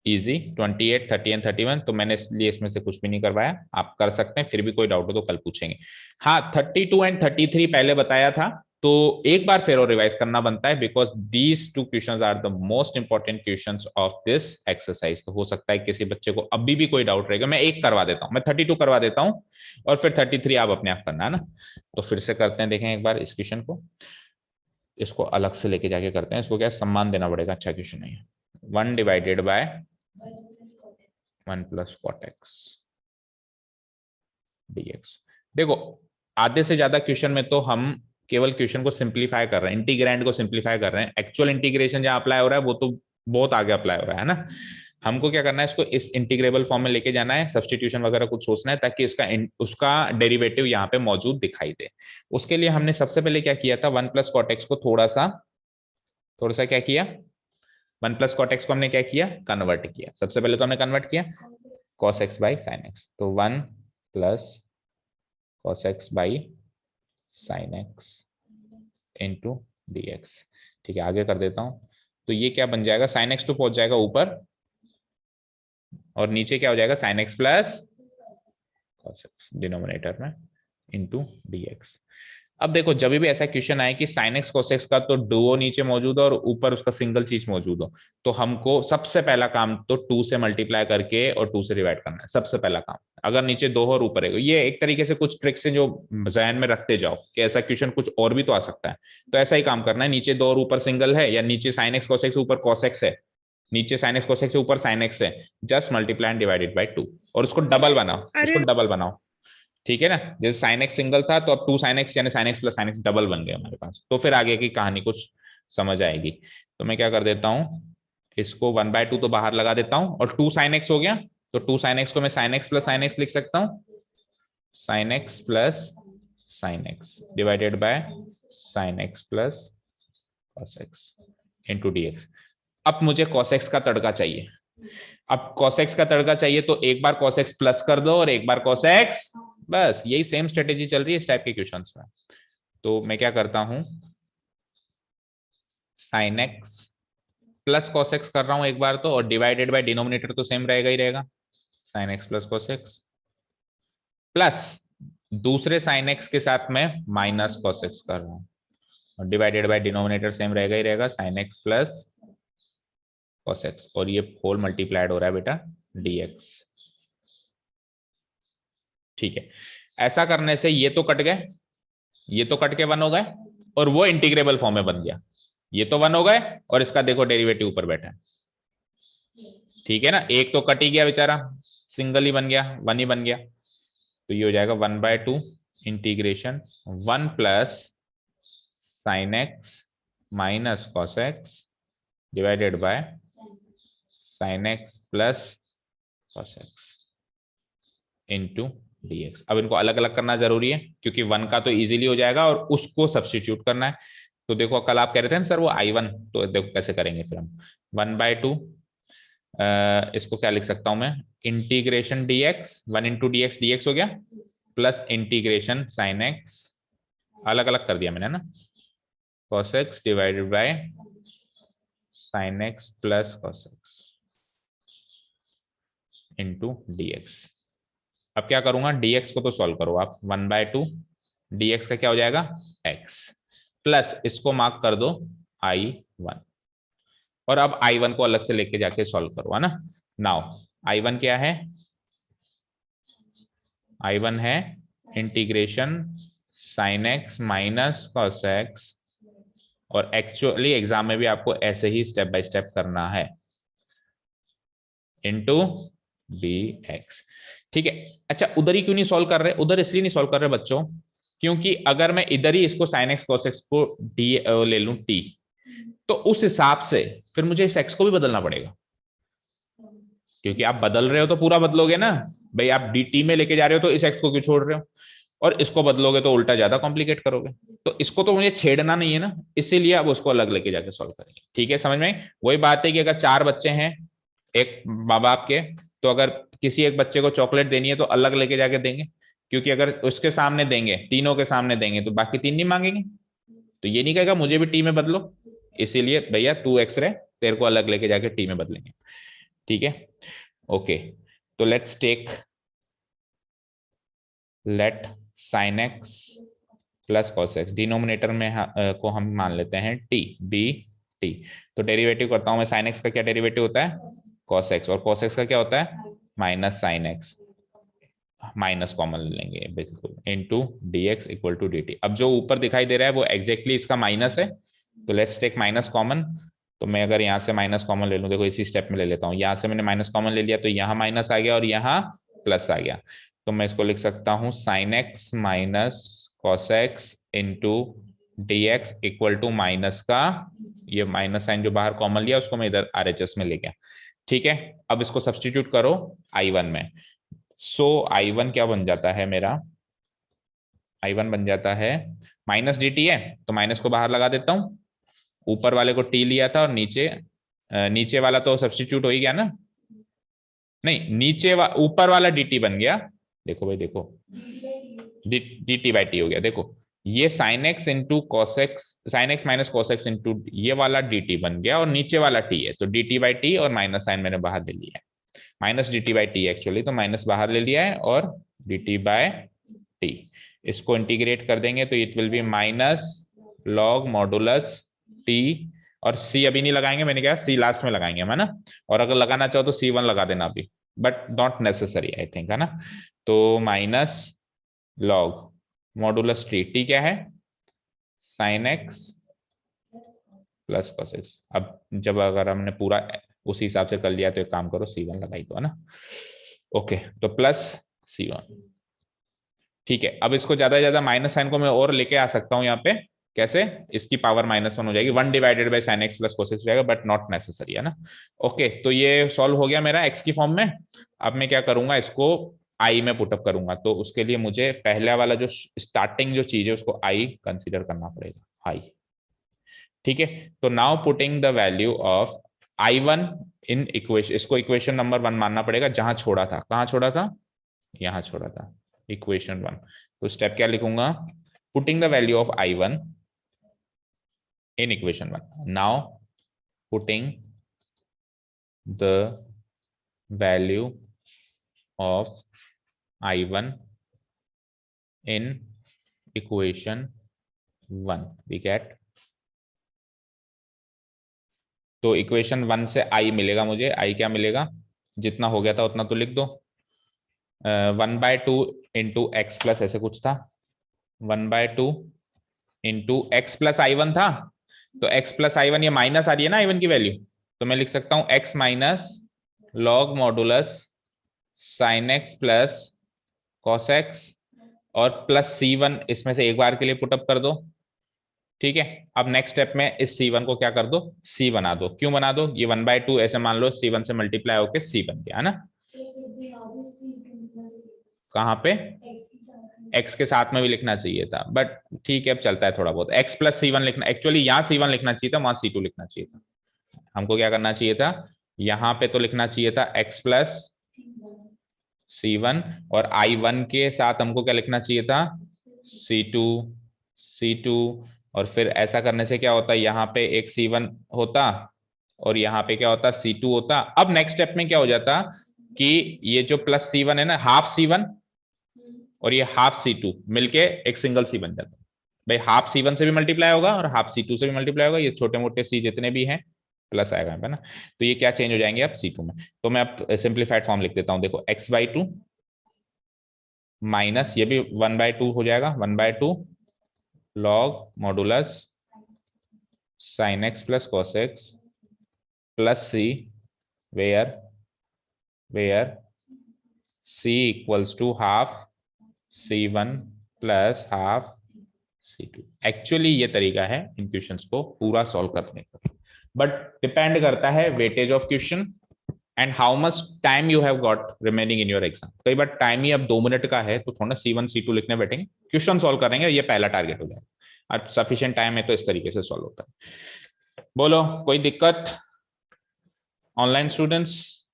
easy. 28, 30 and 31, तो मैंने इसलिए इसमें से कुछ भी नहीं करवाया, आप कर सकते हैं, फिर भी कोई डाउट हो तो कल पूछेंगे। हाँ, 32 एंड 33 पहले बताया था, तो एक बार फिर और रिवाइज करना बनता है, because these two questions are the most important questions of this exercise. तो हो सकता है किसी बच्चे को अभी भी कोई डाउट रहेगा, मैं एक करवा देता हूँ, मैं 32 करवा देता हूँ, और फिर 33 आप अपने आप करना है ना। तो फिर से करते हैं, देखें एक बार इस क्वेश्चन को, इसको अलग से लेके जाके करते हैं, इसको क्या सम्मान देना पड़ेगा, अच्छा क्वेश्चन है। 1 divided by 1 plus cot x dx। देखो, आधे से ज्यादा क्वेश्चन में तो हम केवल क्वेश्चन को सिंप्लीफाई कर रहे हैं, इंटीग्रैंड को सिंप्लीफाई कर रहे हैं, एक्चुअल इंटीग्रेशन जहां अप्लाई हो रहा है वो तो बहुत आगे अप्लाई हो रहा है ना। हमको क्या करना है, इसको इस इंटीग्रेबल फॉर्म में लेके जाना है, सब्सटीट्यूशन वगैरह कुछ सोचना है, ताकि उसका डेरिवेटिव यहाँ पे मौजूद दिखाई दे। उसके लिए हमने सबसे पहले क्या किया था, 1 प्लस कॉट एक्स को थोड़ा सा क्या किया, 1 प्लस कॉट एक्स को हमने क्या किया, कन्वर्ट किया। सबसे पहले तो हमने कन्वर्ट किया cos x by sine x, तो 1 plus cos x by sine x into D x. ठीक है, आगे कर देता हूं, तो ये क्या बन जाएगा, साइन एक्स तो पहुंच जाएगा ऊपर, और नीचे क्या हो जाएगा, sine x plus cos x denominator में इंटू डी एक्स। अब देखो, जब भी ऐसा क्वेश्चन आए कि sin x cos x का तो डुओ नीचे मौजूद हो और ऊपर उसका सिंगल चीज मौजूद हो, तो हमको सबसे पहला काम तो 2 से मल्टीप्लाई करके और 2 से डिवाइड करना है, सबसे पहला काम। अगर नीचे 2 और ऊपर है, ये एक तरीके से कुछ ट्रिक्स हैं जो जहन में रखते जाओ कि ऐसा क्वेश्चन कुछ और भी तो आ सकता है, तो ऐसा ही काम करना है। नीचे 2 और ऊपर सिंगल है, या नीचे sin x cos x ऊपर cos x है, नीचे sin x cos x ऊपर sin x है, just multiply and divided by 2, और उसको डबल बनाओ, उसको डबल बनाओ। ठीक है ना, जैसे साइन एक्स सिंगल था, तो अब 2 साइन एक्स यानी sine x plus sine x double बन गए हमारे पास, तो फिर आगे की कहानी कुछ समझ आएगी। तो मैं क्या कर देता हूँ, इसको 1/2 तो बाहर लगा देता हूँ, और 2 साइन एक्स हो गया, तो 2 साइन एक्स को मैं sine x plus sine x लिख सकता हूँ, sine x plus sine x divided by sine x plus cos x into D x. अब मुझे cos x का तड़का चाहिए, अब cos x का तड़का चाहिए, तो एक बार cos x प्लस कर दो और एक बार cos x, बस यही सेम स्ट्रेटेजी चल रही है इस टाइप के क्वेश्चंस में। तो मैं क्या करता हूं, sin x plus cos x कर रहा हूं एक बार तो, और डिवाइडेड बाय डिनोमिनेटर तो सेम रहेगा ही रहेगा, sin x plus cos x, plus दूसरे sin x के साथ में माइनस cos x कर रहा हूं, और डिवाइडेड बाय डिनोमिनेटर सेम रहेगा ही रहेगा, sin x plus cos x, और ये होल मल्टीप्लाइड हो रहा है बेटा dx। ठीक है, ऐसा करने से ये तो कट गए, ये तो कट के 1 हो गए, और वो इंटीग्रेबल फॉर्म में बन गया, ये तो 1 हो गए, और इसका देखो डेरिवेटिव ऊपर बैठा है। ठीक है ना, एक तो कट ही गया बेचारा, सिंगल ही बन गया, 1 ही बन गया, तो ये हो जाएगा 1/2 integration 1 plus sine x minus cos x divided by sine x plus cos x into dx। अब इनको अलग अलग करना जरूरी है, क्योंकि 1 का तो इजीली हो जाएगा, और उसको सब्स्टिट्यूट करना है। तो देखो, कल आप कह रहे थे ना सर वो I1, तो देखो कैसे करेंगे फिर हम, 1/2, इसको क्या लिख सकता हूं मैं, integration dx, 1 into D x हो गया, प्लस इंटीग्रेशन साइन एक्स, अलग अलग कर दिया मैंने ना, cos x divided by sine x plus cos x into dx। अब क्या करूंगा, dx को तो सॉल्व करो आप, 1/2 dx का क्या हो जाएगा x, प्लस इसको मार्क कर दो I1, और अब I1 को अलग से लेके जाके सॉल्व करो, है ना। नाउ I1 क्या है, I1 है integration sine x minus cos x और एक्चुअली एग्जाम में भी आपको ऐसे ही स्टेप बाय स्टेप करना है, इंटू dx। ठीक है, अच्छा उधर ही क्यों नहीं सॉल्व कर रहे? उधर इसलिए नहीं सॉल्व कर रहे बच्चों क्योंकि अगर मैं इधर ही इसको sin x cos x को d ले लूं t, तो उस हिसाब से फिर मुझे इस x को भी बदलना पड़ेगा, क्योंकि आप बदल रहे हो तो पूरा बदलोगे ना भाई। आप dt में लेके जा रहे हो तो इस x को क्यों छोड़ रहे हो, और इसको बदलोगे तो उल्टा ज्यादा कॉम्प्लिकेट करोगे। तो इसको तो मुझे छेड़ना नहीं है ना, इसीलिए अब उसको अलग लेके जाके सॉल्व करेंगे। ठीक है, समझ में? वही बात है कि अगर 4 बच्चे हैं एक माँ बाप के, तो अगर किसी एक बच्चे को चॉकलेट देनी है तो अलग लेके जाके देंगे, क्योंकि अगर उसके सामने देंगे, तीनों के सामने देंगे, तो बाकी 3 नहीं मांगेंगे। तो ये नहीं कहेगा मुझे भी टी में बदलो, इसीलिए भैया तू एक्स रे, तेरे को अलग लेके जाके टी में बदलेंगे। ठीक है, ओके। तो let's take let sin x plus cos x, denominator में को हम मान लेते हैं t, dt। तो डेरिवेटिव करता हूं मैं, sin x का क्या डेरिवेटिव होता है? cos x, और cos x का क्या होता है? Minus sin x, minus common लेंगे बिल्कुल, into dx equal to dt। अब जो ऊपर दिखाई दे रहा है वो एग्जैक्टली इसका माइनस है, तो लेट्स टेक माइनस कॉमन। तो मैं अगर यहाँ से माइनस कॉमन ले लूँ, देखो इसी स्टेप में ले लेता हूँ, यहाँ से मैंने माइनस कॉमन ले लिया तो यहाँ माइनस आ गया और यहाँ प्लस आ गया। तो मैं इसको लिख सकता हूँ sin x minus cos x into dx equal to minus का, ये माइनस साइन जो बाहर कॉमन लिया उसको मैं इधर RHS में ले गया। ठीक है, अब इसको सब्सटीट्यूट करो I1 में। सो I1 क्या बन जाता है मेरा? I1 बन जाता है माइनस dt है, तो माइनस को बाहर लगा देता हूं, ऊपर वाले को t लिया था और नीचे वाला तो सब्सटीट्यूट हो ही गया ना, नहीं ऊपर वाला dt बन गया। देखो भाई देखो, dt बाई टी हो गया। देखो ये sin x into cos x, sine x minus cos x into ये वाला dt बन गया, और नीचे वाला t है तो dt बाई टी, और माइनस साइन मैंने बाहर ले लिया है, minus dt by T actually, तो माइनस बाहर ले लिया है और dt बाय टी। इसको इंटीग्रेट कर देंगे तो it will B minus log modulus T, और c अभी नहीं लगाएंगे, मैंने कहा c लास्ट में लगाएंगे है ना, और अगर लगाना चाहो तो c1 लगा देना अभी, but not necessary I think, है ना। तो माइनस लॉग मॉडुलस टी क्या है? Sine x plus cos x. अब जब अगर हमने पूरा उसी हिसाब से कर लिया तो एक काम करो c1 लगाई दो, है ना। ओके, तो प्लस c1। ठीक है, अब इसको ज्यादा से ज्यादा माइनस साइन को मैं और लेके आ सकता हूँ यहाँ पे, कैसे? इसकी पावर -1 हो जाएगी, 1 divided by sine x plus cos x हो जाएगा, बट नॉट नेसेसरी, है ना। ओके, तो ये सॉल्व हो गया मेरा एक्स की फॉर्म में। अब मैं क्या करूंगा, इसको आई में पुटअप करूंगा, तो उसके लिए मुझे पहला वाला जो स्टार्टिंग जो चीज है उसको आई कंसिडर करना पड़ेगा, आई। ठीक है, तो now putting the value of I1 in equation, इसको इक्वेशन नंबर 1 मानना पड़ेगा, जहां छोड़ा था, कहां छोड़ा था? यहां छोड़ा था, इक्वेशन 1। तो स्टेप क्या लिखूंगा? Putting the value of I1 in equation 1। Now putting the value of I1 in equation 1, we get, तो इक्वेशन 1 से आई मिलेगा मुझे, आई क्या मिलेगा? जितना हो गया था उतना तो लिख दो, 1/2 इंटू एक्स प्लस ऐसे कुछ था, 1/2 इंटू एक्स प्लस I1 था, तो x प्लस I1 ये माइनस आ रही है ना I1 की वैल्यू, तो मैं लिख सकता हूं x minus log modulus sine x plus cos x, और प्लस C1 इसमें से एक बार के लिए पुटअप कर दो। ठीक है, अब नेक्स्ट स्टेप में इस C1 को क्या कर दो? C बना दो। क्यों बना दो? ये 1/2 ऐसे मान लो C1 से मल्टीप्लाई होके C बन गया, है ना। कहाँ पे? x के साथ में भी लिखना चाहिए था, बट ठीक है अब चलता है थोड़ा बहुत। x प्लस C1 लिखना, एक्चुअली यहाँ C1 लिखना चाहिए था, वहां C2 लिखना चाहिए था। हमको क्या करना चाहिए था? यहाँ पे तो लिखना चाहिए था x प्लस C1, और I1 के साथ हमको क्या लिखना चाहिए था? C2, और फिर ऐसा करने से क्या होता है, यहाँ पे एक C1 होता और यहाँ पे क्या होता? C2 होता। अब नेक्स्ट स्टेप में क्या हो जाता कि ये जो प्लस C1 है ना, हाफ C1 और ये हाफ C2 मिलके एक सिंगल C बन जाता। भाई हाफ C1 से भी मल्टीप्लाई होगा और हाफ C2 से भी मल्टीप्लाई होगा, ये छोटे मोटे C जितने भी हैं प्लस आएगा, है ना। तो ये क्या चेंज हो जाएंगे अब C2 में। तो मैं अब सिंप्लीफाइड फॉर्म लिख देता हूँ, देखो x/2 माइनस ये भी 1/2 हो जाएगा, 1/2 log modulus sin x plus cos x plus c where c equals to half c1 plus half c2। Actually ये तरीका है इन क्वेश्चंस को पूरा सॉल्व करने का, बट डिपेंड करता है weightage of question and how much time you have got remaining in your exam. कई बार टाइम ही अब 2 मिनट का है तो थोड़ा C1 C2 लिखने बैठेंगे, क्वेश्चन सॉल्व करेंगे, ये पहला टारगेट हो जाएगा। और सफिशिएंट टाइम है तो इस तरीके से सॉल्व होता है। बोलो कोई दिक्कत online students?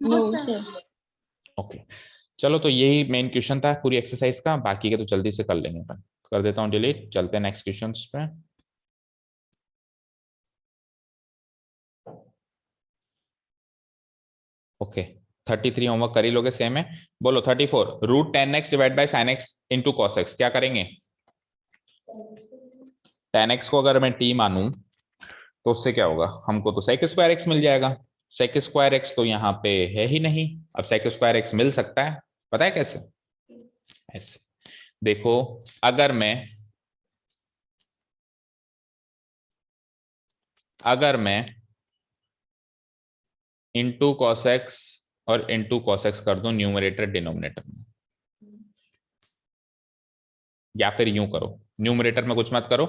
No sir. Okay चलो, तो यही मेन क्वेश्चन था पूरी एक्सरसाइज का, बाकी के तो जल्दी से कर लेंगे अपन। कर देता हूँ डिलीट, चलते हैं नेक्स्ट क्वेश्चन पे। ओके 33 होमवर्क कर ही लोगे, सेम है। बोलो 34 √10x divide by sin x into cos x। क्या करेंगे? 10x को अगर मैं t मानूं तो उससे क्या होगा, हमको तो sec स्क्वायर x मिल जाएगा। sec स्क्वायर x तो यहाँ पे है ही नहीं, अब sec स्क्वायर x मिल सकता है, पता है कैसे? ऐसे देखो, अगर मैं इंटू cos x और इंटू cos x कर दूं न्यूमरेटर डिनोमिनेटर में, या फिर यूं करो, न्यूमरेटर में कुछ मत करो,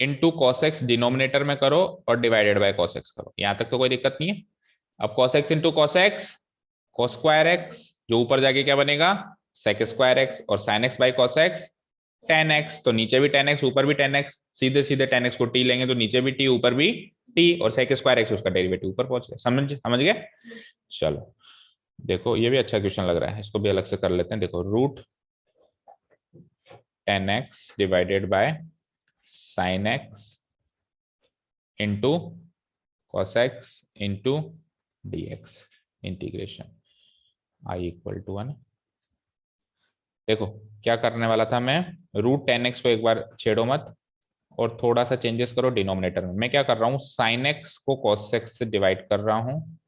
इंटू cos x डिनोमिनेटर में करो और डिवाइडेड बाय cos x करो, यहां तक तो कोई दिक्कत नहीं है। अब cos x into cos x, cos square x, जो ऊपर जाके क्या बनेगा sec स्क्वायर x, और sin x by cos x tan x, तो नीचे भी tan x ऊपर भी tan x, सीधे सीधे tan x को t लेंगे तो नीचे भी t ऊपर भी t, और sec स्क्वायर x उसका डेरिवेटिव ऊपर पहुंच गया। समझ गए? चलो देखो ये भी अच्छा क्वेश्चन लग रहा है, इसको भी अलग से कर लेते हैं। देखो √10x divided by sin x into cos x into dx integration i equal to 1। देखो क्या करने वाला था मैं, √10x को एक बार छेड़ो मत और थोड़ा सा चेंजेस करो डिनोमिनेटर में। मैं क्या कर रहा हूँ, sin x को cos x से डिवाइड कर रहा हूँ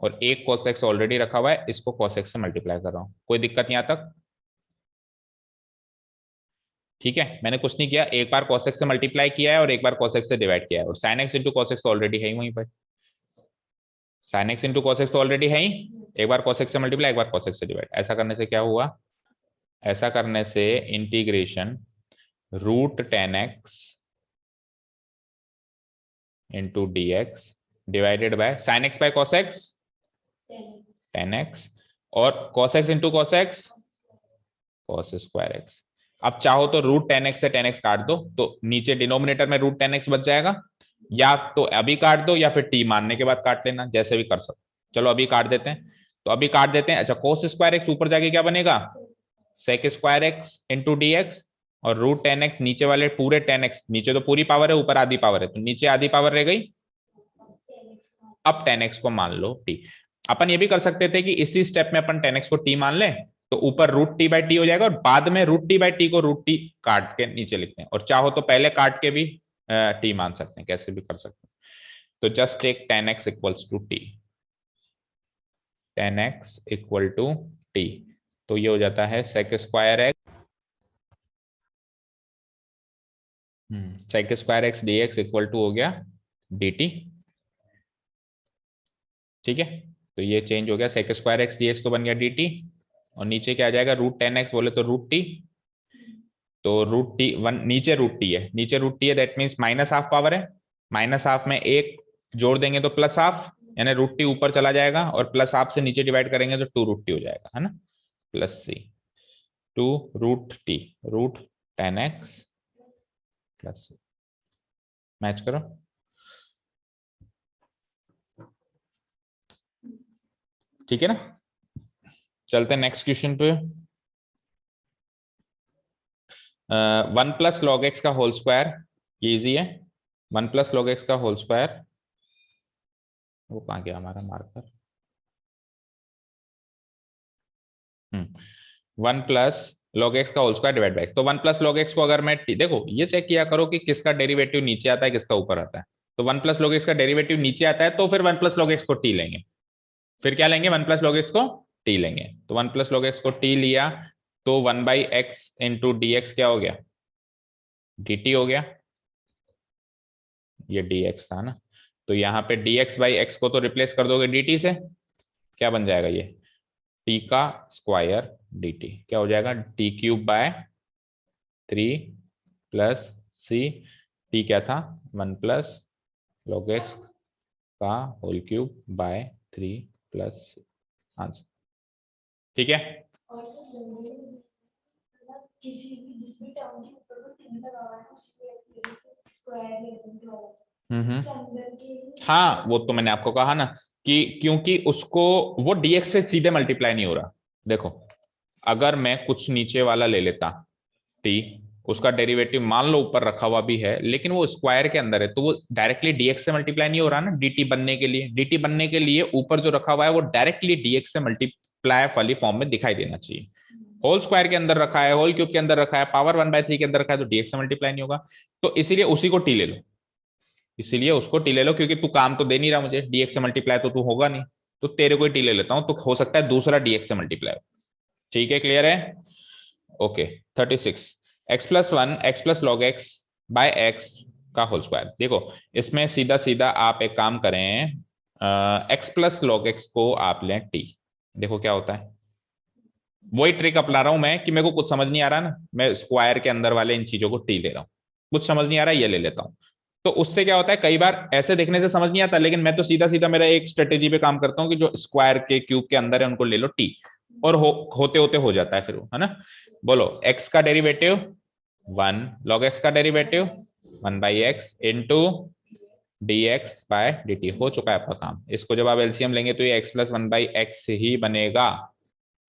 और एक cos x ऑलरेडी रखा हुआ है, इसको cos x से मल्टीप्लाई कर रहा हूँ। कोई दिक्कत यहां तक? ठीक है, मैंने कुछ नहीं किया, एक बार cos x से मल्टीप्लाई किया है और एक बार cos x से डिवाइड किया है, और sin x into cos x तो ऑलरेडी है ही वहीं पर। sin x into cos x तो ऑलरेडी है ही, एक बार cos x से मल्टीप्लाई, एक बार cos x से डिवाइड। ऐसा करने से क्या हुआ, ऐसा करने से integration √10x into dx divided by sin x by cos x 10x, और cos x into cos x cos square x। अब चाहो तो √10x से 10x काट दो, तो नीचे डिनोमिनेटर में √10x बच जाएगा, या तो अभी काट दो या फिर t मानने के बाद काट लेना, जैसे भी कर सकते। चलो अभी काट देते हैं, तो अभी काट देते हैं। अच्छा, cos स्क्वायर x ऊपर जाके क्या बनेगा, sec square x into dx, और √10x नीचे वाले पूरे 10x, नीचे तो पूरी पावर है ऊपर आधी पावर है, तो नीचे आधी पावर रह गई। अब 10x को मान लो t। अपन ये भी कर सकते थे कि इसी स्टेप में अपन 10x को t मान लें, तो ऊपर √t/t हो जाएगा, और बाद में √t/t को √t काट के नीचे लिखते हैं, और चाहो तो पहले काट के भी t मान सकते हैं, कैसे भी कर सकते हैं। तो just take 10x equals to t, 10x equal to t, तो ये हो जाता है sec square x sec square x dx equal to हो गया dt। ठीक है, तो ये चेंज हो गया, sec स्क्वायर x dx तो बन गया dt, और नीचे क्या आ जाएगा, √10x बोले तो √t, तो √t1 नीचे √t है, नीचे √t है, that means minus half power है, माइनस हाफ में एक जोड़ देंगे तो प्लस हाफ, यानी √t ऊपर चला जाएगा, और प्लस हाफ से नीचे डिवाइड करेंगे तो 2√t हो जाएगा, है ना, plus c 2√t √10x plus c। Match करो, ठीक है ना। चलते हैं नेक्स्ट क्वेश्चन पे। 1 प्लस log x का होल स्क्वायर, ये इजी है। 1 प्लस log x का होल स्क्वायर, वो कहाँ गया हमारा मार्कर, 1 प्लस log x का होल स्क्वायर डिवाइड बाय, तो 1 प्लस log x को अगर मैं देखो ये चेक किया करो कि किसका डेरिवेटिव नीचे आता है किसका ऊपर आता है। तो 1 प्लस log x का डेरिवेटिव नीचे आता है, तो फिर 1 प्लस log x को t लेंगे, फिर क्या लेंगे, 1 प्लस log x को t लेंगे। तो 1 प्लस log x को t लिया, तो 1/x इंटू dx क्या हो गया, dt हो गया, ये dx था ना, तो यहाँ पे dx/x को तो रिप्लेस कर दोगे dt से, क्या बन जाएगा ये t का स्क्वायर dt, क्या हो जाएगा t³/3 प्लस c, t क्या था 1 प्लस log x का whole cube by 3 plus answer. ठीक है, हाँ वो तो मैंने आपको कहा ना कि क्योंकि उसको वो dx से सीधे मल्टीप्लाई नहीं हो रहा। देखो अगर मैं कुछ नीचे वाला ले लेता t, उसका डेरिवेटिव मान लो ऊपर रखा हुआ भी है लेकिन वो स्क्वायर के अंदर है, तो वो डायरेक्टली dx से मल्टीप्लाई नहीं हो रहा ना, dt बनने के लिए, dt बनने के लिए ऊपर जो रखा हुआ है वो डायरेक्टली dx से मल्टीप्लाई वाली फॉर्म में दिखाई देना चाहिए। होल स्क्वायर के अंदर रखा है, होल क्यूब के अंदर रखा है, पावर 1/3 के अंदर रखा है, तो dx से मल्टीप्लाई नहीं होगा, तो इसीलिए उसी को t ले लो, इसीलिए उसको टी ले लो, क्योंकि तू काम तो दे नहीं रहा मुझे, dx से मल्टीप्लाई तो तू होगा नहीं, तो तेरे को ही टी ले लेता हूं, तो हो सकता है दूसरा dx से मल्टीप्लाई। ठीक है, क्लियर है, okay. 36 x+1 x+log x by x का होल स्क्वायर। देखो इसमें सीधा सीधा आप एक काम करें, x+log x को आप लें t, देखो क्या होता है, वही ट्रिक अपना रहा हूं मैं कि मेरे को कुछ समझ नहीं आ रहा ना, मैं स्क्वायर के अंदर वाले इन चीजों को टी ले रहा हूं, कुछ समझ नहीं आ रहा ये ले लेता हूं, तो उससे क्या होता है कई बार ऐसे देखने से समझ नहीं आता, लेकिन मैं तो सीधा सीधा मेरा एक स्ट्रेटेजी पे काम करता हूँ कि जो स्क्वायर के क्यूब के अंदर है उनको ले लो टी, और होते होते हो जाता है फिर वो, है ना। बोलो x का डेरिवेटिव 1, log x का डेरिवेटिव 1/x इंटू dx/dt, हो चुका है आपका काम। इसको जब आप एलसीएम लेंगे तो ये x+1/x ही बनेगा,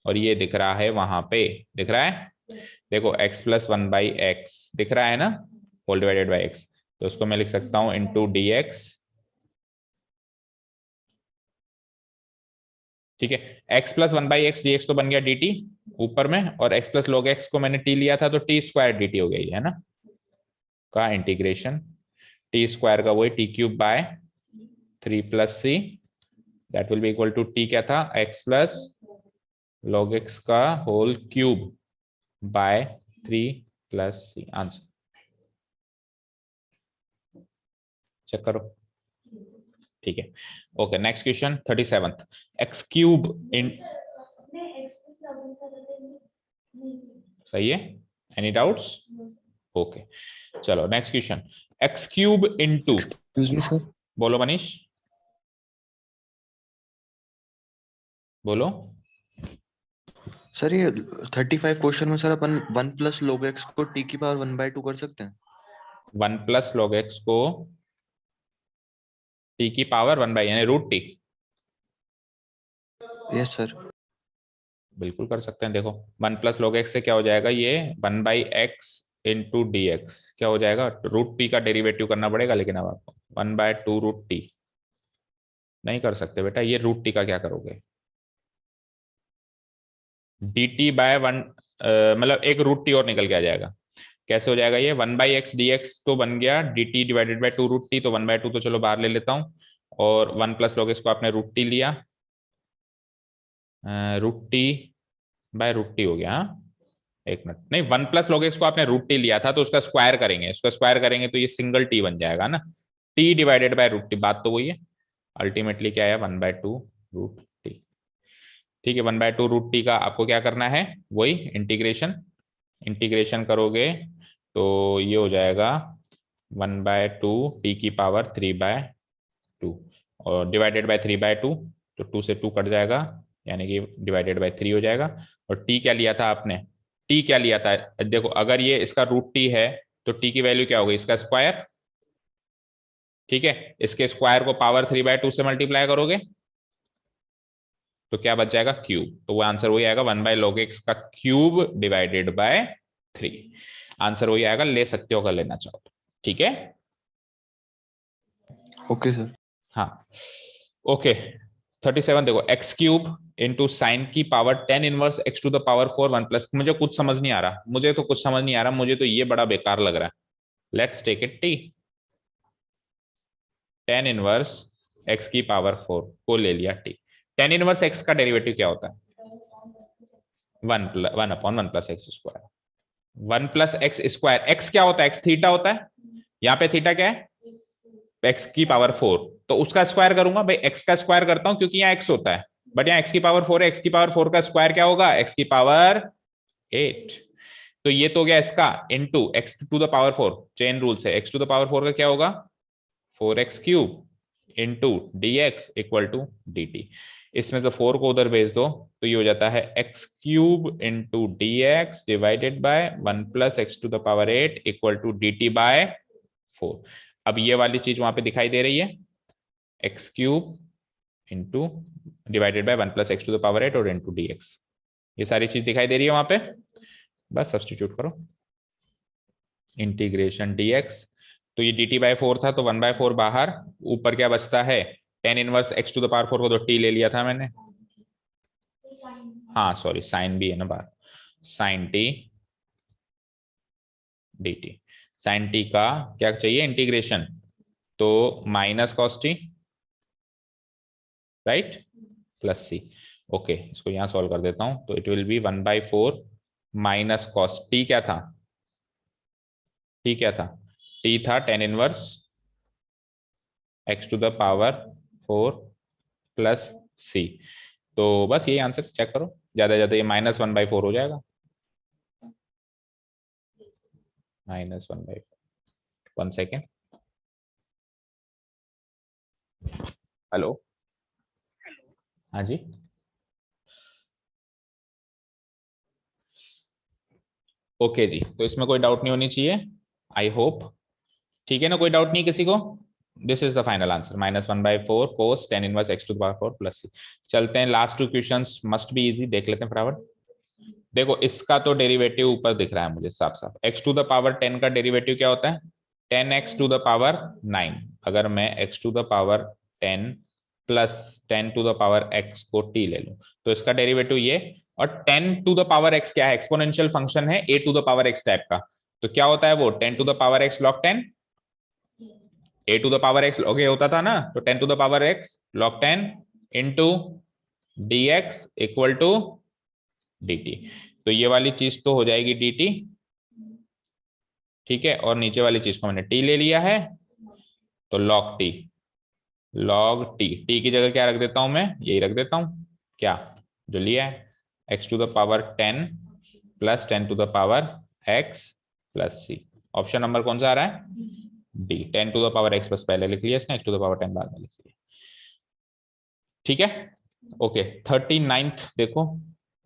और ये दिख रहा है वहां पे, दिख रहा है, देखो x+1/x दिख रहा है ना, होल डिवाइडेड बाय x, तो उसको मैं लिख सकता हूं इंटू dx, ठीक है, x+1/x dx तो बन गया dt ऊपर में, और x+log x को मैंने t लिया था तो t² dt हो गई है ना, का इंटीग्रेशन t² का वही t³/3 plus c, that will be equal to t क्या था x+log x का whole cube by 3 plus c, answer check करो। ठीक है, ओके नेक्स्ट क्वेश्चन 37 x³ इन, सही है, एनी डाउट्स, ओके चलो next question x³ into, excuse me sir, बोलो मनीष, बोलो। सर ये 35 क्वेश्चन में सर अपन 1+log x को t⁻² 1/2 कर सकते हैं? 1+log x को t⁻1 यानी √t, यस सर। बिल्कुल कर सकते हैं। देखो 1+log x से क्या हो जाएगा, ये 1/x इंटू dx क्या हो जाएगा, √t का डेरिवेटिव करना पड़ेगा, लेकिन अब आपको 1/2 √t नहीं कर सकते बेटा, ये √t का क्या करोगे, dt/1, मतलब एक √t और निकल के आ जाएगा, कैसे हो जाएगा ये 1/x dx तो बन गया dt/2 √t, तो 1/2 तो चलो बाहर ले लेता हूँ, और 1+log x को आपने √t लिया, √t/√t हो गया, हाँ एक मिनट, नहीं 1+log x को आपने √t लिया था तो उसका स्क्वायर करेंगे, उसका स्क्वायर करेंगे तो ये सिंगल t बन जाएगा ना, t/√t, बात तो वही है, अल्टीमेटली क्या है 1/2 √t। ठीक है, 1/2 √t का आपको क्या करना है, वही इंटीग्रेशन, इंटीग्रेशन करोगे तो ये हो जाएगा 1/2 t⁻3/2, और डिवाइडेड बाय 3/2, तो 2 से 2 कट जाएगा, यानी कि डिवाइडेड बाय 3 हो जाएगा, और t क्या लिया था आपने, t क्या लिया था, देखो अगर ये इसका √t है तो t की वैल्यू क्या होगी, इसका स्क्वायर, ठीक है, इसके स्क्वायर को पावर 3/2 से मल्टीप्लाई करोगे तो क्या बच जाएगा क्यूब, तो वो आंसर वही आएगा 1/log x का क्यूब डिवाइडेड बाय 3, आंसर वही आएगा, ले सकते हो अगर लेना चाहो तो। ठीक है, ओके सर। हाँ ओके 37 देखो x³ इंटू साइन की पावर 10 इनवर्स x⁴ 1 प्लस, मुझे कुछ समझ नहीं आ रहा, मुझे तो कुछ समझ नहीं आ रहा, मुझे तो ये बड़ा बेकार लग रहा है, let's take it t, 10 inverse x⁴ को ले लिया t, 10 इनवर्स x का डेरिवेटिव क्या होता है, one upon one plus x square, one plus x square. X क्या होता है? एक्स थीटा होता है। यहाँ पे थीटा क्या है? एक्स की पावर 4, तो उसका स्क्वायर करूंगा भाई, एक्स का स्क्वायर करता हूं क्योंकि यहाँ एक्स होता है, बट यहाँ एक्स की पावर 4 है, एक्स की पावर 4 का स्क्वायर क्या होगा? एक्स की पावर 8। तो ये तो हो गया इसका into x to the power 4, chain rule से एक्स टू द पावर 4 का क्या होगा? 4x cube into D x equal to D t. इसमें से 4 को उधर भेज दो तो ये हो जाता है x cube into D x divided by 1 plus x to the power 8 equal to D t by 4। अब ये वाली चीज वहां पे दिखाई दे रही है, x cube into divided by 1 plus x to the power 8 और इंटू डी एक्स, ये सारी चीज दिखाई दे रही है वहां पे। बस सब्स्टिट्यूट करो, इंटीग्रेशन डी एक्स, तो ये डी टी बाई 4 था तो 1/4 बाहर, ऊपर क्या बचता है? Ten inverse x to the power 4 को तो टी ले लिया था मैंने, हाँ सॉरी साइन भी है ना बाहर, sine T D T. Sine T का क्या चाहिए? इंटीग्रेशन, तो minus cos T right plus C. Okay, इसको यहां सॉल्व कर देता हूं, तो it will be 1/4 minus cos T क्या था? टी क्या था? टी था tan inverse x to the power 4 plus C. तो बस ये आंसर चेक करो, ज्यादा ज्यादा ये -1/4 हो जाएगा, -1/4। 1 सेकेंड, हेलो, हाँ जी, ओके जी, तो इसमें कोई डाउट नहीं होनी चाहिए, आई होप, ठीक है ना? कोई डाउट नहीं किसी को? This is the final answer, -1/4 cos tan inverse x to the power 4 plus C. चलते हैं last 2 questions, must be easy, देख लेते हैं फटाफट। देखो इसका तो डेरिवेटिव ऊपर दिख रहा है मुझे साफ साफ, एक्स टू द पावर 10 का डेरिवेटिव क्या होता है? 10x to the power 9। अगर मैं x to the power 10 plus 10 to the power x को t ले लूं तो इसका डेरिवेटिव ये, और 10 टू द पावर x क्या है? एक्सपोनेंशियल फंक्शन है a to the power x type का, तो क्या होता है वो? 10 to the power x log 10, a to the power x log a होता था ना, तो 10 to the power x log 10 into dx equal to dt। तो ये वाली चीज तो हो जाएगी dt, ठीक है, और नीचे वाली चीज को मैंने t ले लिया है, तो log t, log t की जगह क्या रख देता हूं मैं? यही रख देता हूं, क्या जो लिया है, x to the power 10 plus 10 to the power x plus c। Option number कौन सा आ रहा है? D. 10 to the power x बस पहले लिख लिया इसने, x टू द पावर 10 बाद में लिख लिया, ठीक है। ओके, 39th देखो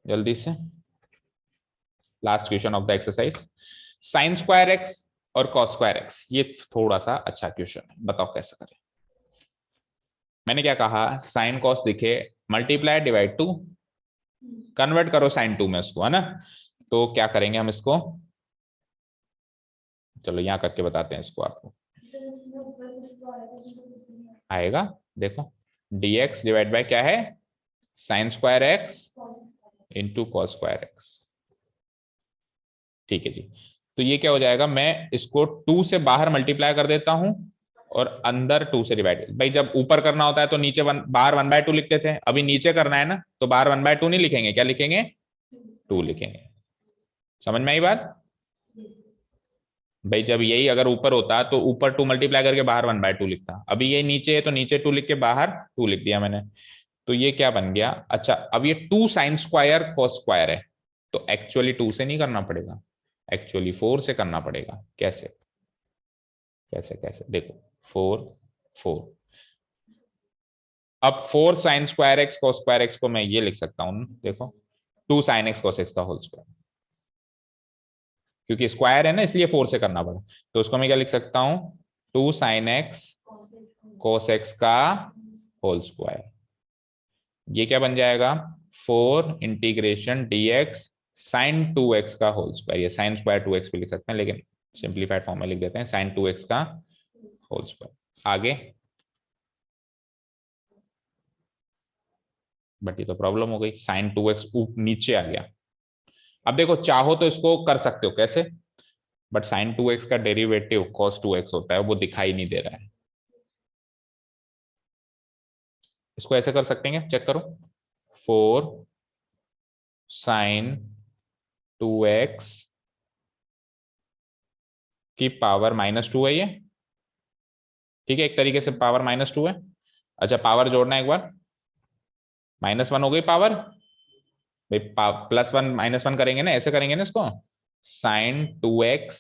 जल्दी से, last question of the exercise, sign square X और कॉस स्क्वायर एक्स, ये थोड़ा सा अच्छा क्वेश्चन है, बताओ कैसे करें। मैंने क्या कहा? साइन कॉस दिखे, मल्टीप्लाई डिवाइड टू, कन्वर्ट करो साइन 2 में उसको, है ना? तो क्या करेंगे हम इसको, चलो यहां करके बताते हैं इसको आपको, आएगा देखो, dx डिवाइड बाय क्या है? Sign square X into cos square x, ठीक है जी। तो ये क्या हो जाएगा? मैं इसको 2 से बाहर मल्टीप्लाई कर देता हूं और अंदर 2 से डिवाइड, भाई जब ऊपर करना होता है तो नीचे बाहर 1/2 लिखते थे, अभी नीचे करना है ना तो बाहर 1/2 नहीं लिखेंगे, क्या लिखेंगे? 2 लिखेंगे। समझ में आई बात? भाई जब यही अगर ऊपर होता तो ऊपर 2 मल्टीप्लाई करके बाहर 1/2 लिखता, अभी ये नीचे है तो नीचे 2 लिख के बाहर 2 लिख दिया मैंने, तो ये क्या बन गया? अच्छा, अब ये 2 साइन स्क्वायर कॉस स्क्वायर है, तो एक्चुअली 2 से नहीं करना पड़ेगा, एक्चुअली 4 से करना पड़ेगा। कैसे कैसे कैसे? देखो 4 4, अब 4 sign square x cos square x को मैं ये लिख सकता हूं, देखो 2 साइन एक्स कॉस एक्स का होल स्क्वायर, क्योंकि स्क्वायर है ना इसलिए 4 से करना पड़ा, तो उसको मैं क्या लिख सकता हूं? 2 साइन एक्स कॉस एक्स का होल स्क्वायर, ये क्या बन जाएगा? 4 इंटीग्रेशन dx साइन 2x का होल स्क्वायर, ये साइन स्क्वायर 2x भी लिख सकते हैं लेकिन सिंप्लीफाइड फॉर्म में लिख देते हैं, साइन 2x का होल स्क्वायर। आगे, बट ये तो प्रॉब्लम हो गई, साइन 2x नीचे आ गया। अब देखो चाहो तो इसको कर सकते हो, कैसे? बट साइन 2x का डेरिवेटिव cos 2x होता है, वो दिखाई नहीं दे रहा है, इसको ऐसे कर सकते हैं, चेक करो, 4 साइन 2x की पावर -2 है ये, ठीक है, एक तरीके से पावर -2 है। अच्छा पावर जोड़ना है एक बार, -1 हो गई पावर, भाई +1 -1 करेंगे ना, ऐसे करेंगे ना इसको, साइन 2x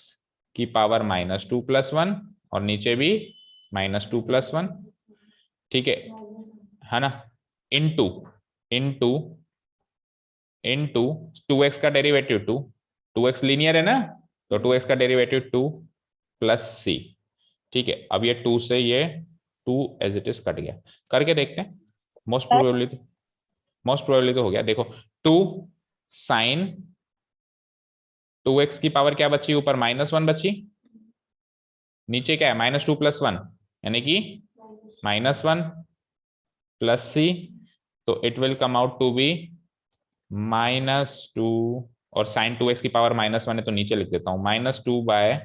की पावर -2 + 1 और नीचे भी -2 + 1, ठीक है ना, इनटू इनटू इनटू 2x का डेरिवेटिव 2, 2x लीनियर है ना, तो 2x का डेरिवेटिव 2 + c, ठीक है। अब ये 2 से ये 2 एज इट इज कट गया, करके देखते हैं, मोस्ट प्रोबेबली तो हो गया। देखो 2 साइन 2x की पावर क्या बची, ऊपर -1 बची, नीचे क्या है -2 + 1, यानी कि -1 + c, तो it will come out to be -2, और साइन 2x की पावर -1 है तो नीचे लिख देता हूं -2 by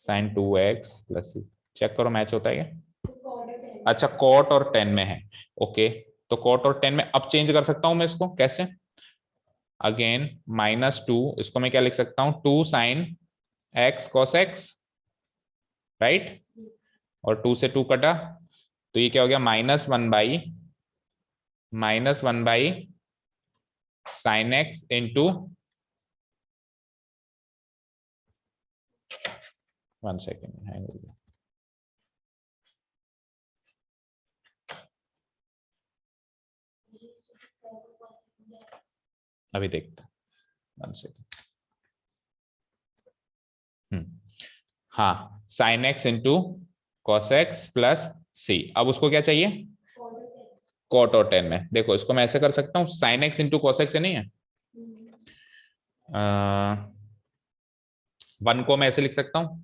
sine 2x + c। Check करो मैच होता है क्या? अच्छा कॉट और टेन में है, ओके, तो कॉट और टेन में अब चेंज कर सकता हूं मैं इसको, कैसे, अगेन -2, इसको मैं क्या लिख सकता हूं, 2 sine x cos x, right, और 2 से 2 कटा, तो ये क्या हो गया -1 by sine x into 1 second hang हो गया, अभी देखते 1 सेकेंड, हाँ sine x into cos X plus सी, अब उसको क्या चाहिए, कॉट और टेन में। देखो इसको मैं ऐसे कर सकता हूँ, sine x into cos x नहीं है, 1 को मैं ऐसे लिख सकता हूँ,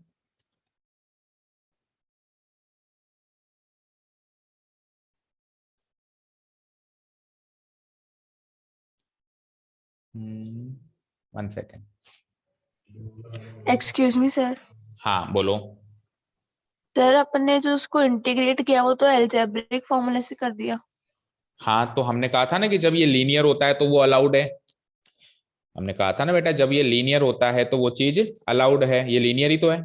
one second, excuse me sir. हाँ बोलो। सर अपन ने जो उसको इंटीग्रेट किया वो तो अलजेब्रिक फॉर्मूले से कर दिया। हाँ तो हमने कहा था ना कि जब ये लीनियर होता है तो वो अलाउड है, हमने कहा था ना बेटा जब ये लीनियर होता है तो वो चीज अलाउड है, ये लीनियर ही तो है।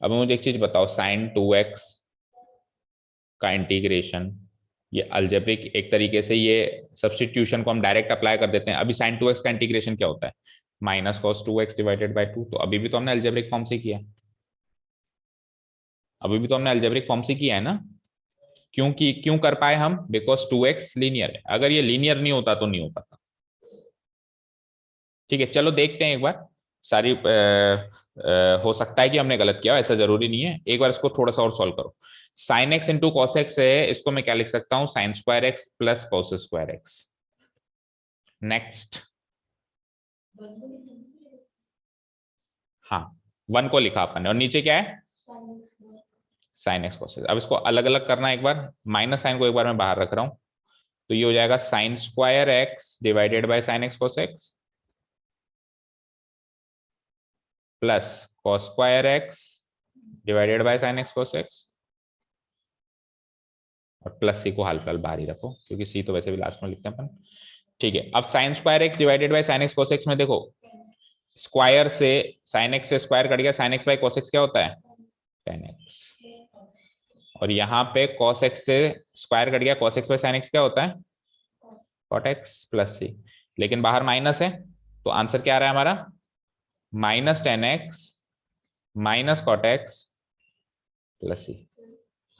अब मुझे एक चीज बताओ, साइन 2x का इंटीग्रेशन, ये अलजेब्रिक एक तरीके से ये सब्स्टिट्यूशन को हम डायरेक्ट अप्लाई कर देते हैं। अभी साइन 2x का इंटीग्रेशन क्या होता है, -cos 2x डिवाइडेड बाय 2, तो अभी भी तो हमने अलजेब्रिक फॉर्म से किया है, अभी भी तो हमने अलजेब्रिक फॉर्म से किया है ना, क्योंकि क्यों कर पाए हम, बिकॉज 2x लीनियर है, अगर ये लीनियर नहीं होता तो नहीं हो पाता। ठीक है चलो देखते हैं एक बार, सारी हो सकता है कि हमने गलत किया, ऐसा जरूरी नहीं है, एक बार इसको थोड़ा सा और सॉल्व करो। Sine x into cos x है, इसको मैं क्या लिख सकता हूँ, sign square X plus cos square x. Next, हाँ 1 को लिखा अपन ने, और नीचे क्या है साइन एक्स कॉस एक्स। अब इसको अलग अलग करना है एक बार, माइनस साइन को एक बार मैं बाहर रख रहा हूं, तो ये हो जाएगा sign square x divided by sine x cos X plus cos square x divided by sine x cos x, और प्लस सी को हाल फिलहाल बाहर ही रखो क्योंकि सी तो वैसे भी लास्ट में लिखते हैं अपन। ठीक है, अब sign square x divided by sine x cos x में देखो, स्क्वायर से साइन एक्स से स्क्वायर कट गया, sine x by cos x क्या होता है tan x, और यहाँ पे cos x से स्क्वायर कट गया, cos x by sine x क्या होता है cot x प्लस सी, लेकिन बाहर माइनस है तो आंसर क्या आ रहा है हमारा -tan x minus cot x plus C.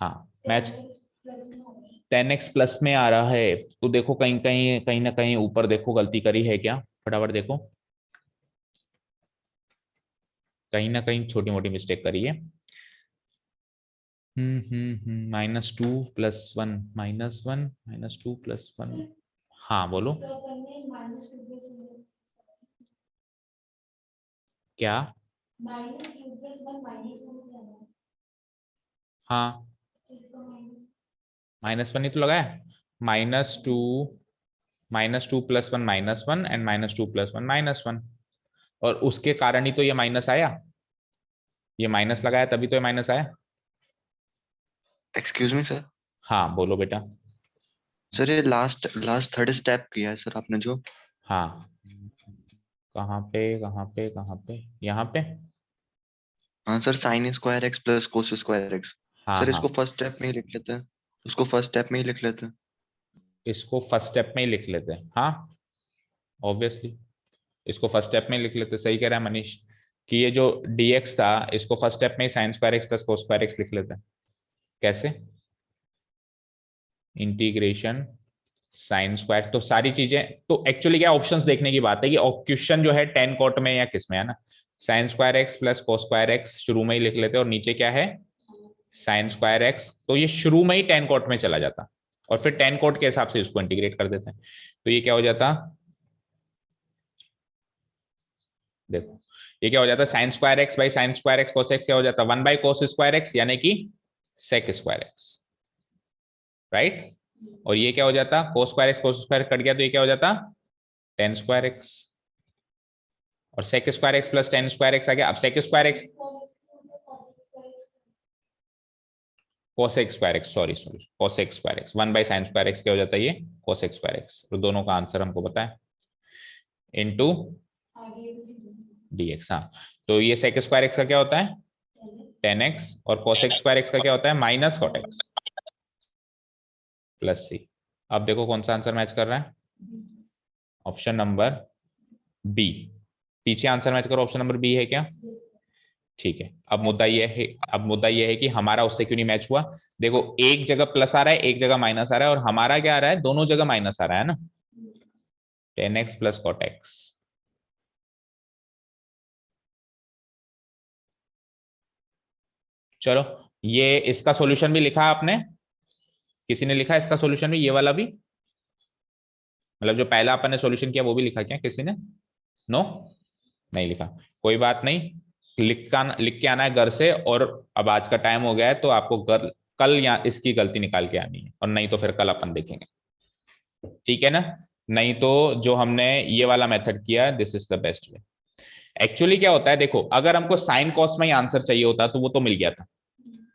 हाँ मैच, tan x प्लस में आ रहा है, तो देखो कहीं ना कहीं ऊपर देखो गलती करी है क्या, फटाफट देखो, कहीं ना कहीं छोटी मोटी मिस्टेक करी है। -2 + 1 -2 + 1, हाँ बोलो क्या, हाँ -1 ही तो लगाया, -2 -2 + 1 -1 एंड -2 + 1 -1, और उसके कारण ही तो ये माइनस आया, ये माइनस लगाया तभी तो ये माइनस आया। Excuse me sir. हाँ बोलो बेटा। सर ये लास्ट लास्ट थर्ड स्टेप किया है सर आपने जो। हाँ कहाँ पे यहाँ पे? हाँ sir, sign square X plus cos square x. हाँ सर हाँ, इसको फर्स्ट स्टेप में ही लिख लेते हैं, उसको फर्स्ट स्टेप में ही लिख लेते हैं। इसको फर्स्ट स्टेप में ही लिख लेते हैं। हाँ ऑब्वियसली इसको फर्स्ट स्टेप में ही लिख लेते हैं। सही कह रहा है मनीष कि ये जो dx था इसको फर्स्ट स्टेप में ही sine square X plus cos square X लिख लेते हैं। कैसे? इंटीग्रेशन साइन स्क्वायर, तो सारी चीजें तो एक्चुअली क्या ऑप्शंस देखने की बात है कि क्वेश्चन जो है टेन कॉट में या किस में है ना। Sign square X plus cos square x शुरू में ही लिख लेते हैं और नीचे क्या है साइन स्क्वायर एक्स, तो ये शुरू में ही टेन कॉट में चला जाता और फिर टेन कॉट के हिसाब से इसको इंटीग्रेट कर देते हैं। तो ये क्या हो जाता, देखो ये क्या हो जाता है sign square x by sine square x cos x क्या हो जाता है 1 बाई कोस स्क्वायर एक्स यानी कि सेक स्क्वायर एक्स, राइट। और ये क्या हो जाता कोस स्क्वायर कट गया तो ये क्या हो जाता टेन स्क्वायर एक्स और sec square X plus tan square X आ गया। अब sec square X cosec square X sorry cosec square X 1 by sine square x क्या हो जाता है ये कोसेक स्क्वायर एक्स। तो दोनों का आंसर हमको पता है इनटू dx। हाँ तो ये सेक स्क्वायर एक्स का क्या होता है 10x और कोसेक स्क्वायर एक्स का क्या होता है माइनस कॉट एक्स प्लस सी। अब देखो कौन सा आंसर मैच कर रहा है, ऑप्शन नंबर बी। पीछे आंसर मैच करो, ऑप्शन नंबर बी है क्या? ठीक है। अब मुद्दा ये है कि हमारा उससे क्यों नहीं मैच हुआ। देखो एक जगह प्लस आ रहा है एक जगह माइनस आ रहा है और हमारा क्या आ रहा है दोनों जगह माइनस आ रहा है ना 10x प्लस कॉट एक्स। चलो ये इसका सॉल्यूशन भी लिखा आपने, किसी ने लिखा इसका सॉल्यूशन भी, ये वाला भी, मतलब जो पहला अपन ने सॉल्यूशन किया वो भी लिखा क्या किसी ने? नो नहीं लिखा, कोई बात नहीं। लिख के आना है घर से। और अब आज का टाइम हो गया है तो आपको कल या इसकी गलती निकाल के आनी है और नहीं तो फिर कल अपन देखेंगे, ठीक है ना। नहीं तो जो हमने ये वाला मेथड किया this is the best way. Actually क्या होता है देखो अगर हमको साइन कॉस में ही आंसर चाहिए होता तो वो तो मिल गया था,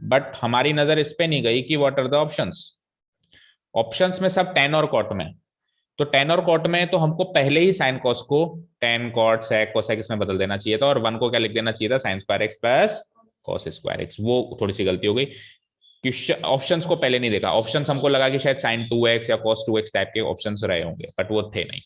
बट हमारी नजर इस पे नहीं गई कि what are the options. Options में सब टेन और कॉट में, तो टेन और कॉट में तो हमको पहले ही साइन कॉस को टेन कॉट सेक कोसेक इसमें बदल देना चाहिए था और वन को क्या लिख देना चाहिए था sign square X plus cos square x. वो थोड़ी सी गलती हो गई कि ऑप्शंस को पहले नहीं देखा। ऑप्शंस हमको लगा कि शायद साइन 2x या cos 2x टाइप के ऑप्शंस रहे होंगे बट वो थे नहीं,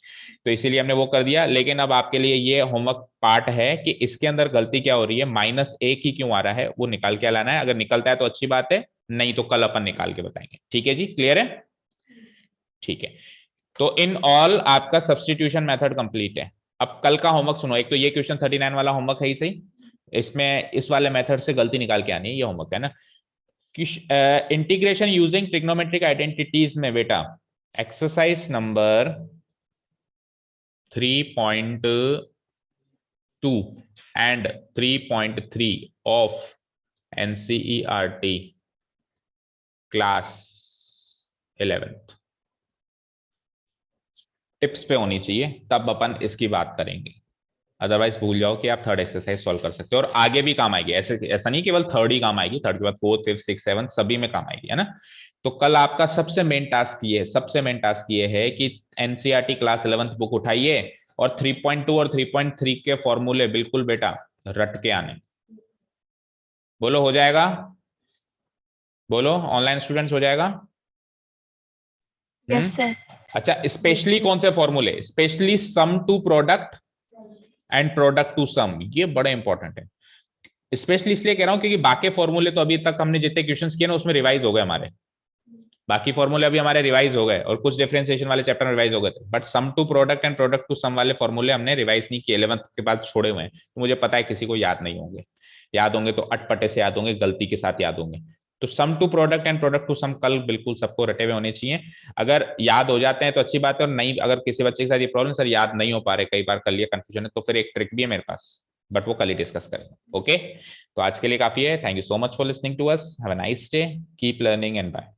तो इसीलिए हमने वो कर दिया। लेकिन अब आपके लिए ये होमवर्क पार्ट है कि इसके अंदर गलती क्या हो रही है, माइनस एक ही क्यों आ रहा है वो निकाल के लाना है। अगर निकलता है तो अच्छी बात है, नहीं तो कल अपन निकाल के बताएंगे, ठीक है जी, क्लियर है? ठीक है, तो इन ऑल आपका सब्सटीट्यूशन मेथड कंप्लीट है। अब कल का होमवर्क सुनो, एक तो ये क्वेश्चन 39 वाला होमवर्क है ही सही, इसमें इस वाले मेथड से गलती निकाल के आनी है, ये होमवर्क है ना। इंटीग्रेशन यूजिंग ट्रिग्नोमेट्रिक आइडेंटिटीज में बेटा exercise number 3.2 and 3.3 of NCERT class 11th tips पे होनी चाहिए, तब अपन इसकी बात करेंगे। अदरवाइज भूल जाओ कि आप थर्ड एक्सरसाइज सॉल्व कर सकते हो और आगे भी काम आएगी। ऐसा नहीं केवल थर्ड ही काम आएगी, थर्ड के बाद फोर्थ फिफ्थ सिक्स सेवन सभी में काम आएगी, है ना। तो कल आपका सबसे मेन टास्क ये है कि NCERT क्लास 11th बुक उठाइए और 3.2 और 3.3 के फॉर्मूले बिल्कुल बेटा रट के आने। बोलो हो जाएगा? बोलो ऑनलाइन स्टूडेंट्स हो जाएगा? Yes sir. अच्छा स्पेशली कौन से फॉर्मूले? Specially sum to product and product to sum, ये बड़े इंपॉर्टेंट है। स्पेशली इसलिए कह रहा हूं क्योंकि बाकी फॉर्मूले तो अभी तक हमने जितने क्वेश्चंस किए ना उसमें रिवाइज हो गए हमारे, बाकी फॉर्मूले अभी हमारे रिवाइज हो गए और कुछ डिफरेंशिएशन वाले चैप्टर में रिवाइज हो गए थे, but sum to product and product to sum वाले फॉर्मूले हमने रिवाइज नहीं किए, 11th के बाद छोड़े हुए हैं। तो मुझे पता है किसी को याद नहीं होंगे, याद होंगे तो अटपटे से याद होंगे, गलती के साथ याद होंगे। तो sum to product and product to sum कल बिल्कुल सबको रटे हुए होने चाहिए। अगर याद हो जाते हैं तो अच्छी बात है, और नहीं अगर किसी बच्चे के साथ ये प्रॉब्लम सर याद नहीं हो पा रहे, कई बार कल ये कंफ्यूजन है, तो फिर एक ट्रिक भी है मेरे पास, बट वो कल ही डिस्कस करेंगे। ओके तो आज के लिए काफी है। Thank you so much for listening to us, have a nice day, keep learning and bye.